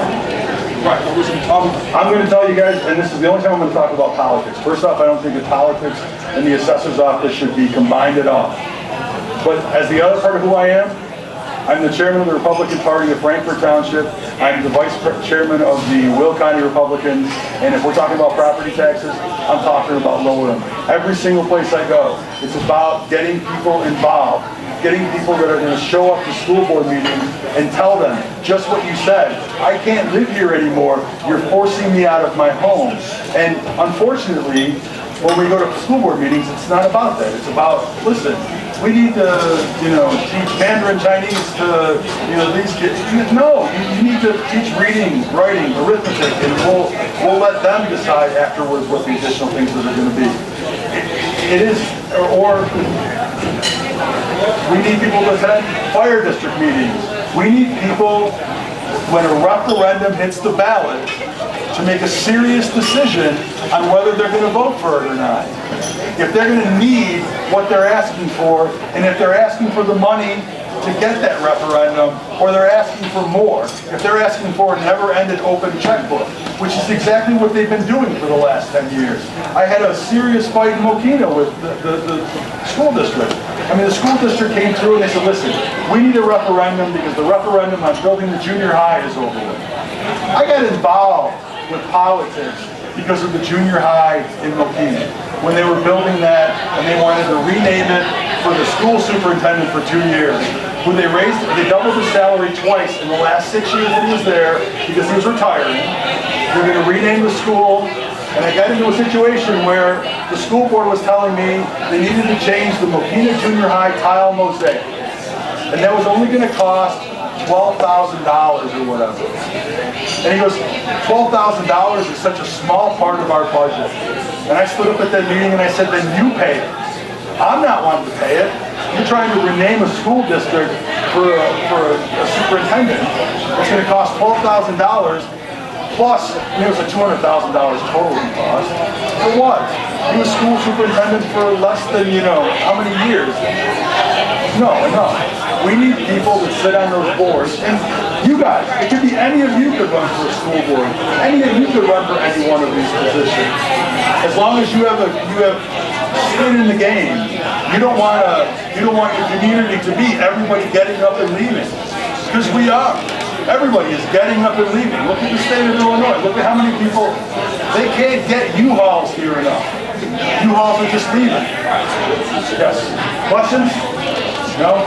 Right. I'm going to tell you guys, and this is the only time I'm going to talk about politics. First off, I don't think that politics and the assessor's office should be combined at all. But as the other part of who I am, I'm the chairman of the Republican Party of Frankfort Township. I'm the vice chairman of the Will County Republicans. And if we're talking about property taxes, I'm talking about lowering them. Every single place I go, it's about getting people involved, getting people that are going to show up to school board meetings and tell them just what you said. I can't live here anymore. You're forcing me out of my home. And unfortunately, when we go to school board meetings, it's not about that. It's about, listen, we need to, teach Mandarin Chinese to, these kids. No, you need to teach reading, writing, arithmetic, and we'll let them decide afterwards what the additional things that are going to be. It is, or we need people to attend fire district meetings. We need people, when a referendum hits the ballot, to make a serious decision on whether they're going to vote for it or not. If they're going to need what they're asking for, and if they're asking for the money to get that referendum, or they're asking for more, if they're asking for a never-ended open checkbook, which is exactly what they've been doing for the last 10 years. I had a serious fight in Mokina with the school district. I mean, the school district came through and they said, listen, we need a referendum because the referendum on building the junior high is over with. I got involved with politics because of the junior high in Mokina. When they were building that and they wanted to rename it for the school superintendent for 2 years. When they doubled his salary twice in the last 6 years that he was there because he was retiring. They're going to rename the school. And I got into a situation where the school board was telling me they needed to change the Mokina Junior High tile mosaic. And that was only going to cost $12,000 or whatever. And he goes, $12,000 is such a small part of our budget. And I stood up at that meeting and I said, then you pay it. I'm not wanting to pay it. You're trying to rename a school district for a superintendent. It's going to cost $12,000 plus, it was a $200,000 total cost. For what? He was school superintendent for less than, how many years? No. We need people that sit on those boards. And you guys, it could be any of you could run for a school board. Any of you could run for any one of these positions. As long as you have skin in the game. You don't want your community to be everybody getting up and leaving. Because we are. Everybody is getting up and leaving. Look at the state of Illinois. Look at how many people, they can't get U-Hauls here enough. U-Hauls are just leaving. Yes. Questions? No?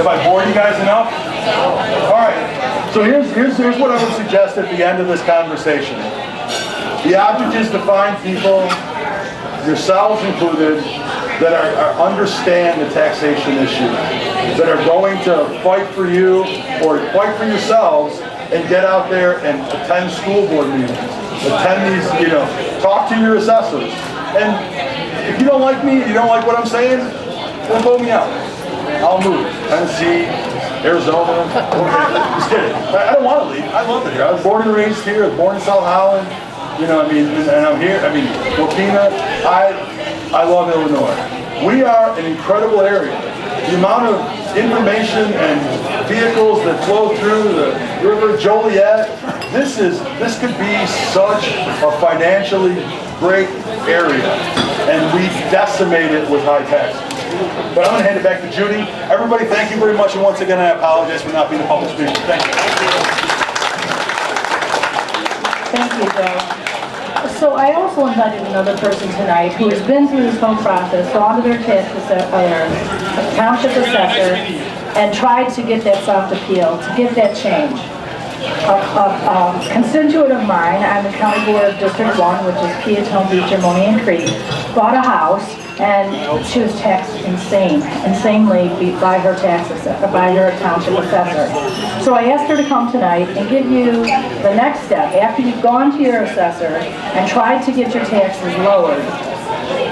Have I bored you guys enough? All right. So here's what I would suggest at the end of this conversation. The object is to find people, yourselves included, that understand the taxation issue, that are going to fight for you or fight for yourselves and get out there and attend school board meetings, attend these, talk to your assessors. And if you don't like me, you don't like what I'm saying, then vote me out. I'll move. Tennessee, Arizona. Just kidding. I don't want to leave. I love it here. I was born and raised here. I was born in South Holland. And I'm here. Mokina. I love Illinois. We are an incredible area. The amount of information and vehicles that flow through the River Joliet, this could be such a financially great area, and we decimate it with high taxes. But I'm going to hand it back to Judy. Everybody, thank you very much, and once again, I apologize for not being a public speaker. Thank you. Thank you, Joe. So I also invited another person tonight who has been through this whole process, gone to their township assessor, and tried to get that soft appeal, to get that change. A constituent of mine, I'm the county board of District 1, which is Peatone Beach and Moline Creek, bought a house and she was taxed insanely by her by her township assessor. So I asked her to come tonight and give you the next step after you've gone to your assessor and tried to get your taxes lowered.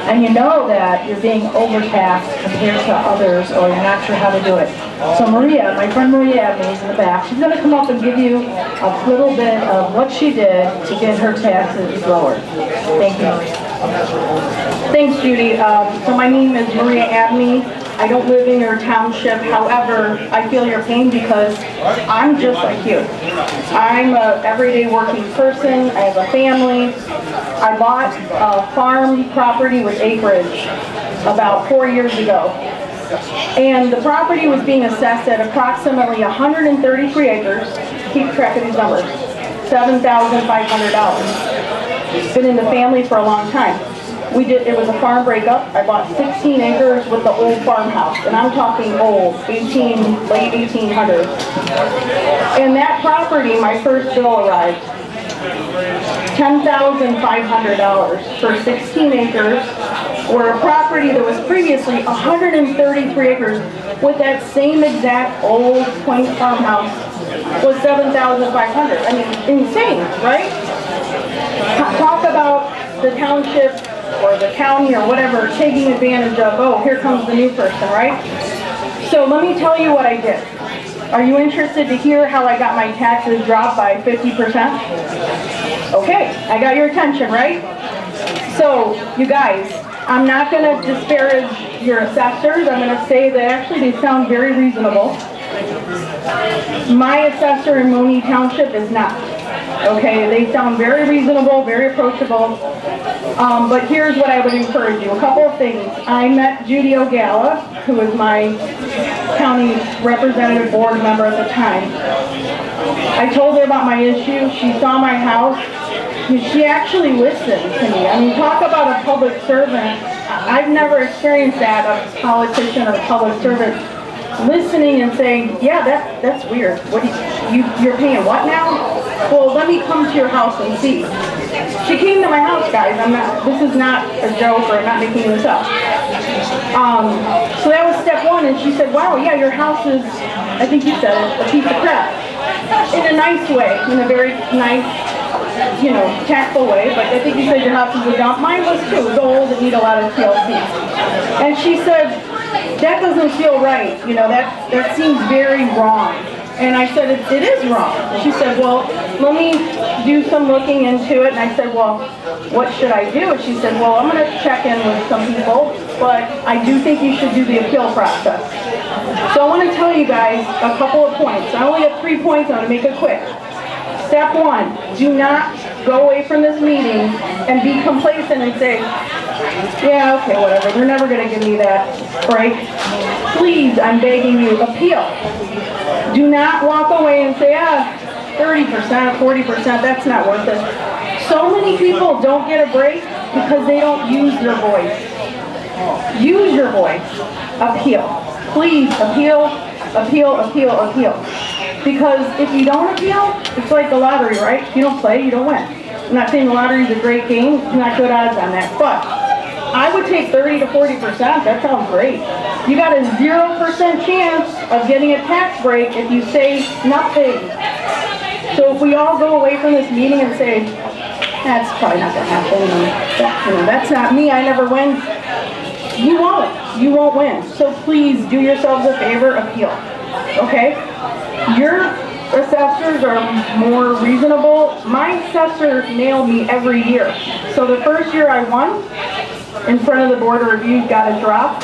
And you know that you're being overtaxed compared to others, or you're not sure how to do it. So Maria, my friend Maria Abney is in the back. She's going to come up and give you a little bit of what she did to get her taxes lowered. Thank you. Thanks, Judy. So my name is Maria Abney. I don't live in your township. However, I feel your pain because I'm just like you. I'm an everyday working person. I have a family. I bought a farm property with acreage about 4 years ago. And the property was being assessed at approximately 133 acres. Keep track of these numbers. $7,500. Been in the family for a long time. It was a farm breakup. I bought 16 acres with the old farmhouse, and I'm talking old, late 1800s. And that property, my first bill arrived, $10,500 for 16 acres, where a property that was previously 133 acres with that same exact old quaint farmhouse was $7,500. I mean, insane, right? Talk about the township or the county or whatever taking advantage of, oh, here comes the new person, right? So let me tell you what I did. Are you interested to hear how I got my taxes dropped by 50%? Okay, I got your attention, right? So, you guys, I'm not going to disparage your assessors. I'm going to say that actually they sound very reasonable. My assessor in Mooney Township is not. Okay, they sound very reasonable, very approachable. But here's what I would encourage you. A couple of things. I met Judy O'Gala, who was my county representative board member at the time. I told her about my issue. She saw my house. She actually listened to me. I mean, talk about a public servant. I've never experienced that, a politician or a public servant listening and saying, yeah, that's weird. What you're paying what now? Well, let me come to your house and see. She came to my house, guys. This is not a joke, or I'm not making this up. So that was step one, and she said, wow, yeah, your house is, I think you said it, a piece of crap. In a nice way, in a very nice, tactful way, but I think you said your house is a dump. Mine was too. It was old and need a lot of TLC. And she said, that doesn't feel right. That seems very wrong. And I said, it is wrong. She said, well, let me do some looking into it. And I said, well, what should I do? And she said, well, I'm going to check in with some people, but I do think you should do the appeal process. So I want to tell you guys a couple of points. I only have 3 points. I'm going to make it quick. Step one, do not go away from this meeting and be complacent and say, yeah, okay, whatever, they're never going to give me that break. Please, I'm begging you, appeal. Do not walk away and say, 30%, 40%, that's not worth it. So many people don't get a break because they don't use their voice. Use your voice. Appeal. Please, appeal, appeal, appeal, appeal. Because if you don't appeal, it's like the lottery, right? If you don't play, you don't win. I'm not saying the lottery is a great game. It's not good odds on that. But I would take 30 to 40%. That sounds great. You got a 0% chance of getting a tax break if you say nothing. So if we all go away from this meeting and say, that's probably not going to happen. That's not me. I never win. You won't. You won't win. So please do yourselves a favor. Appeal. Okay? Your assessors are more reasonable. My assessor nailed me every year. So the first year I won, in front of the board of review, got a drop.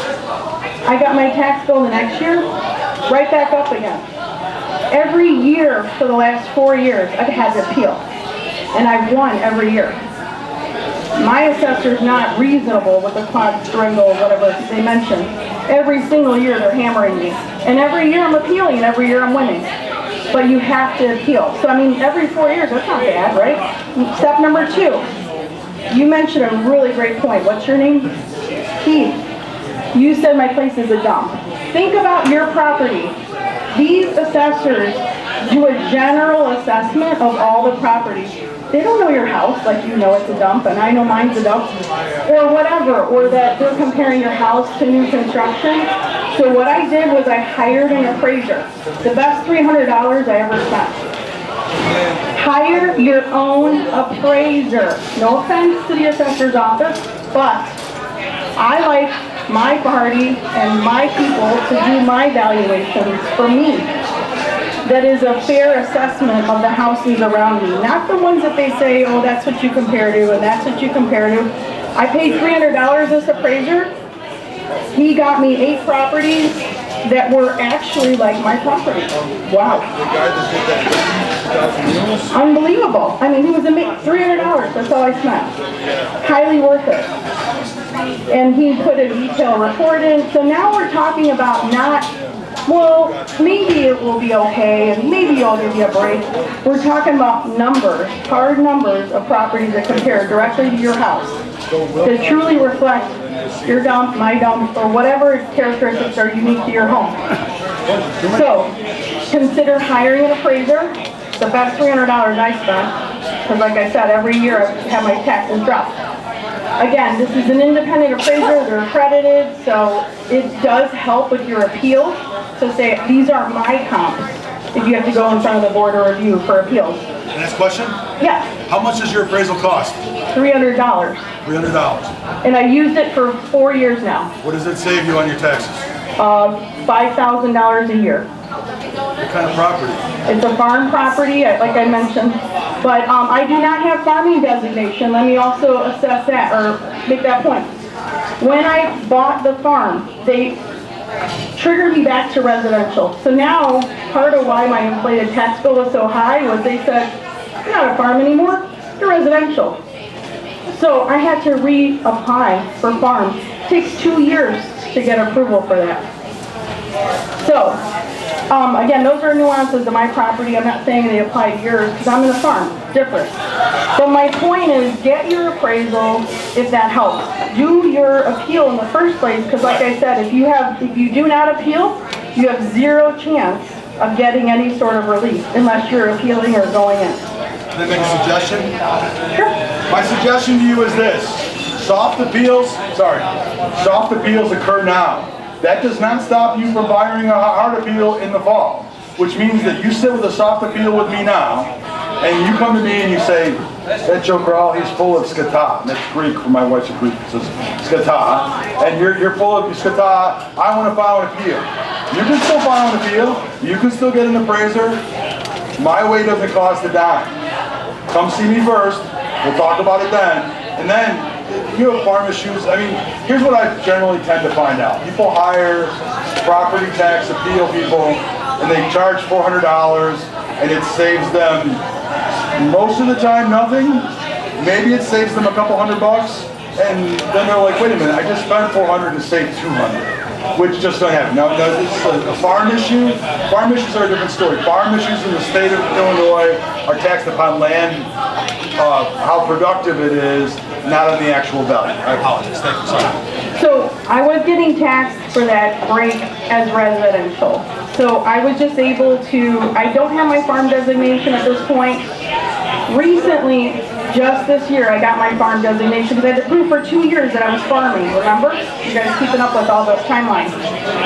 I got my tax bill the next year, right back up again. Every year for the last 4 years, I've had to appeal. And I've won every year. My assessor's not reasonable with the quadrangle, whatever they mentioned. Every single year they're hammering me. And every year I'm appealing, and every year I'm winning. But you have to appeal. So, every 4 years, that's not bad, right? Step number 2. You mentioned a really great point. What's your name? Keith. You said my place is a dump. Think about your property. These assessors do a general assessment of all the properties. they don't know your house like you know it's a dump and I know mine's a dump, or whatever, or that they're comparing your house to new construction. So what I did was I hired an appraiser. The best $300 I ever spent. Hire your own appraiser. No offense to the assessor's office, but I like my party and my people to do my valuations for me. That is a fair assessment of the houses around me. Not the ones that they say, oh, that's what you compare to and that's what you compare to. I paid $300 this appraiser. He got me 8 properties that were actually like my property. Wow. Unbelievable. I mean, he was $300. That's all I spent. Highly worth it. And he put a detailed report in. So now we're talking about not, well, maybe it will be okay, and maybe I'll give you a break. We're talking about numbers, hard numbers of properties that compare directly to your house to truly reflect your dump, my dump, or whatever characteristics are unique to your home. So, consider hiring an appraiser. The best $300 I spent, because like I said, every year I have my taxes dropped. Again, this is an independent appraiser, they're accredited, so it does help with your appeal to say, these are my comps, if you have to go in front of the board of review for appeals. Next question? Yes. How much does your appraisal cost? $300. $300. And I used it for 4 years now. What does it save you on your taxes? $5,000 a year. What kind of property? It's a farm property, like I mentioned, but I do not have farming designation. Let me also assess that, or make that point. When I bought the farm, they triggered me back to residential. So now, part of why my inflated tax bill was so high was they said, you're not a farm anymore, you're residential. So I had to reapply for farm. It takes 2 years to get approval for that. So, again, those are nuances of my property. I'm not saying they apply to yours because I'm in a farm, different. But my point is, get your appraisal if that helps. Do your appeal in the first place because, like I said, if you do not appeal, you have 0 chance of getting any sort of relief unless you're appealing or going in. Can I make a suggestion? Sure. My suggestion to you is this. Soft appeals occur now. That does not stop you from filing a hard appeal in the fall, which means that you sit with a soft appeal with me now, and you come to me and you say, that Joe Corral, he's full of skata. That's Greek, for my wife's a Greek, it says skata. And you're full of skata, I want to file an appeal. You can still file an appeal, you can still get an appraiser. My way doesn't cost a dime. Come see me first, we'll talk about it then, and then you have farm issues. I mean, here's what I generally tend to find out. People hire property tax appeal people and they charge $400 and it saves them most of the time nothing. Maybe it saves them a couple $100 and then they're like, wait a minute, I just spent $400 to save $200, which just don't happen. Now, this is a farm issue. Farm issues are a different story. Farm issues in the state of Illinois are taxed upon land, how productive it is, not on the actual value. I apologize. Thank you. Sorry. So I was getting taxed for that break as residential. So I was just able to, I don't have my farm designation at this point. Recently, just this year, I got my farm designation because I had to prove for 2 years that I was farming, remember? You guys keeping up with all those timelines.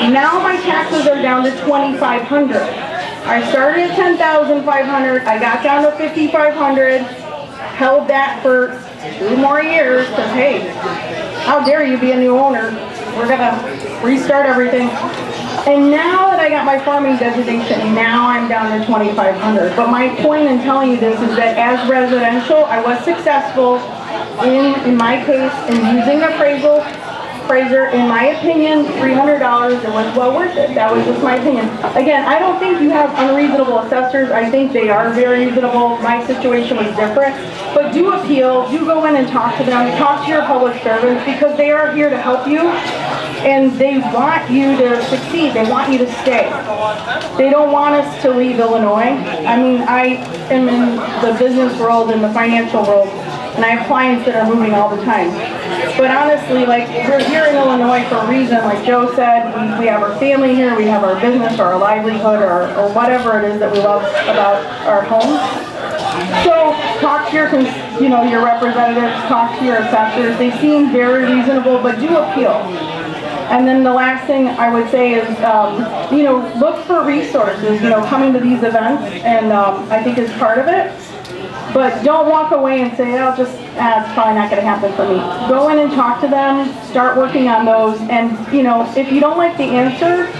Now my taxes are down to $2,500. I started at $10,500, I got down to $5,500, held that for 2 more years because, hey, how dare you be a new owner? We're gonna restart everything. And now that I got my farming designation, now I'm down to $2,500. But my point in telling you this is that as residential, I was successful in my case in using the appraiser. In my opinion, $300, it was well worth it. That was just my opinion. Again, I don't think you have unreasonable assessors. I think they are very reasonable. My situation was different. But do appeal, do go in and talk to them, talk to your public servants because they are here to help you and they want you to succeed. They want you to stay. They don't want us to leave Illinois. I mean, I am in the business world and the financial world and I have clients that are moving all the time. But honestly, like, we're here in Illinois for a reason. Like Joe said, we have our family here, we have our business, or our livelihood, or whatever it is that we love about our home. So talk to your representatives, talk to your assessors. They seem very reasonable, but do appeal. And then the last thing I would say is, look for resources, coming to these events, and I think is part of it. But don't walk away and say, oh, it's probably not going to happen for me. Go in and talk to them, start working on those, and, if you don't like the answer,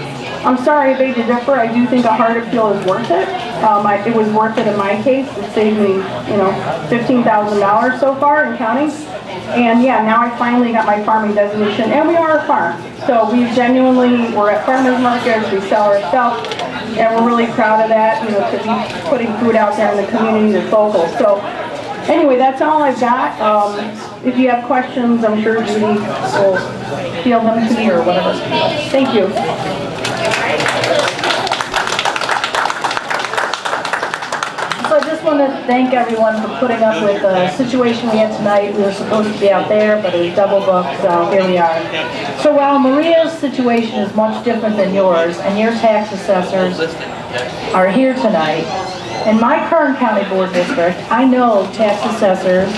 I'm sorry, I beg to differ. I do think a hard appeal is worth it. It was worth it in my case. It saved me, $15,000 so far in counting. And yeah, now I finally got my farming designation, and we are a farm. So we're at farmers markets, we sell our stuff, and we're really proud of that, to be putting food out there in the community that's local. So anyway, that's all I've got. If you have questions, I'm sure Judy will field them to me or whatever. Thank you. So I just want to thank everyone for putting up with the situation we had tonight. We were supposed to be out there, but it was double booked, so here we are. So while Maria's situation is much different than yours, and your tax assessors are here tonight, in my Kern County Board District, I know tax assessors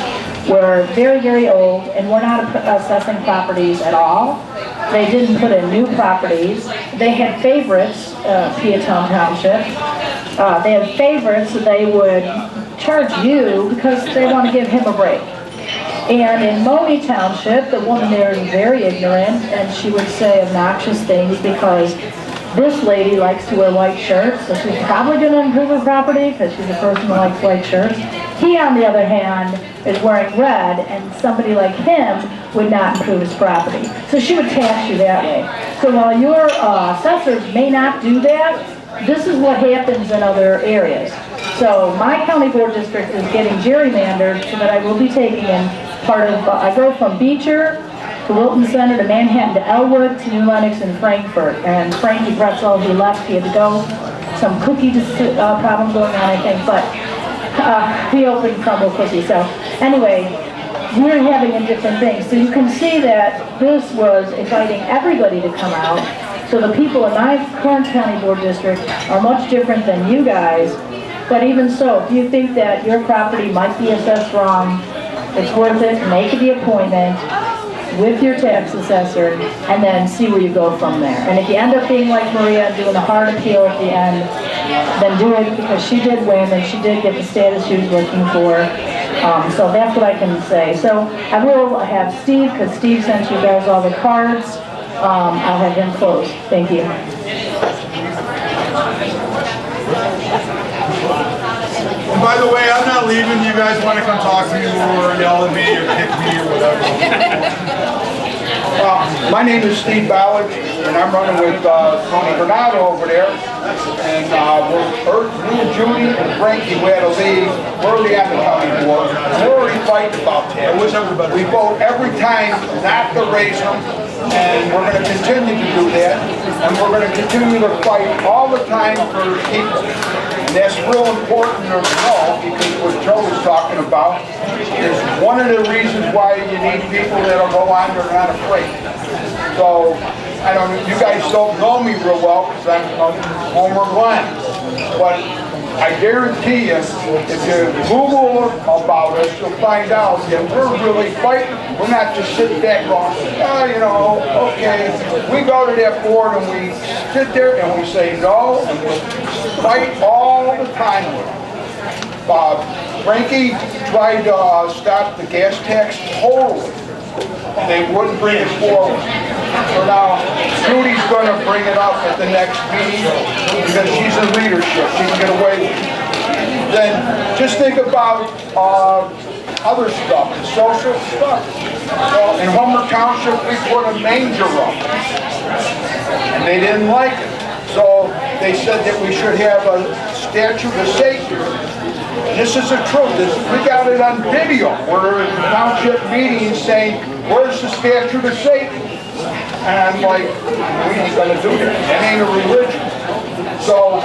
were very, very old and were not assessing properties at all. They didn't put in new properties. They had favorites, Peatone Township. They had favorites that they would charge you because they want to give him a break. And in Money Township, the woman there is very ignorant, and she would say obnoxious things because this lady likes to wear white shirts, so she's probably going to improve her property because she's a person who likes white shirts. He, on the other hand, is wearing red, and somebody like him would not improve his property. So she would tax you that way. So while your assessors may not do that, this is what happens in other areas. So my county board district is getting gerrymandered so that I will be taking in part of, I go from Beecher to Wilton Center to Manhattan to Elwood to New Lenox and Frankfurt. And Frankie Bretzel, he left, he had to go. Some cookie problem going on, I think, but he opened crumble cookie. So anyway, we're having a different thing. So you can see that this was inviting everybody to come out. So the people in my Kern County Board District are much different than you guys. But even so, if you think that your property might be assessed wrong, it's worth it to make the appointment with your tax assessor and then see where you go from there. And if you end up being like Maria, doing a hard appeal at the end, then do it because she did win and she did get the status she was looking for. So that's what I can say. So I will have Steve, because Steve sent you guys all the cards. I'll have him close. Thank you. And by the way, I'm not leaving. You guys want to come talk to me or yell at me or kick me or whatever. My name is Steve Ballard, and I'm running with Tony Bernardo over there. And me and Judy and Frankie, we had a lead. We're the Apple County Board. We're already fighting about that. We vote every time not to raise them, and we're going to continue to do that. And we're going to continue to fight all the time for people. And that's real important to know, because what Joe was talking about is one of the reasons why you need people that'll go on, they're not afraid. So, I don't know, you guys don't know me real well because I'm from Homer Glen, but I guarantee you, if you Google about us, you'll find out that we're really fighting. We're not just sitting back going, oh, okay. We go to that board and we sit there and we say no, and we fight all the time with them. Frankie tried to stop the gas tax totally. They wouldn't bring it forward. So now, Judy's going to bring it up at the next meeting because she's in leadership. She can get away with it. Then just think about other stuff, social stuff. Well, in Homer Township, we put a manger up, and they didn't like it. So they said that we should have a statue of Satan. This is the truth. We got it on video. We're in township meetings saying, where's the statue of Satan? And I'm like, we ain't going to do that. That ain't a religion. So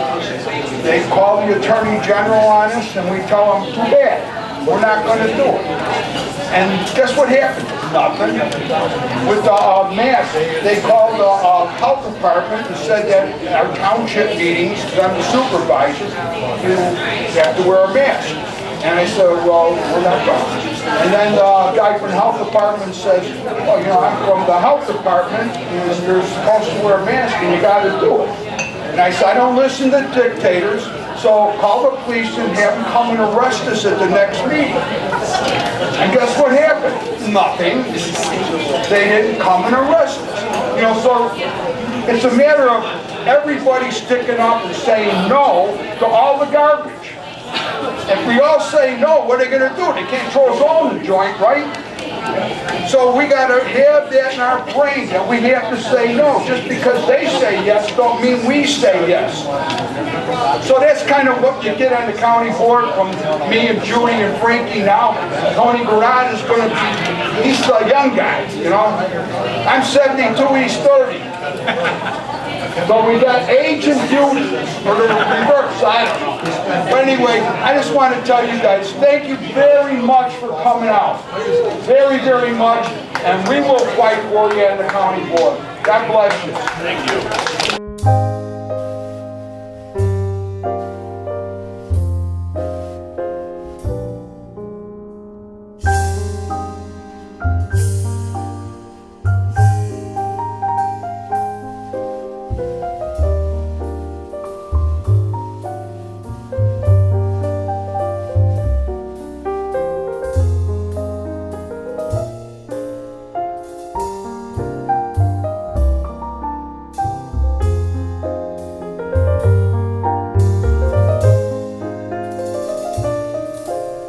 they call the Attorney General on us, and we tell them, too bad. We're not going to do it. And guess what happened? Nothing. With the mask, they called the health department and said that our township meetings, because I'm the supervisor, you have to wear a mask. And I said, well, we're not going. And then the guy from the health department says, well, you know, I'm from the health department, and you're supposed to wear a mask, and you got to do it. And I said, I don't listen to dictators, so call the police and have them come and arrest us at the next meeting. And guess what happened? Nothing. They didn't come and arrest us. You know, so it's a matter of everybody sticking up and saying no to all the garbage. If we all say no, what are they going to do? They can't throw us all in the joint, right? So we got to have that in our brain, that we have to say no. Just because they say yes don't mean we say yes. So that's kind of what you get on the county board from me and Judy and Frankie now. Tony Garrett is going to be, he's the young guy, you know. I'm 72, he's 30. So we got age and beauty, or the reverse, I don't know. But anyway, I just want to tell you guys, thank you very much for coming out. Very, very much. And we will fight for you at the county board. God bless you. Thank you.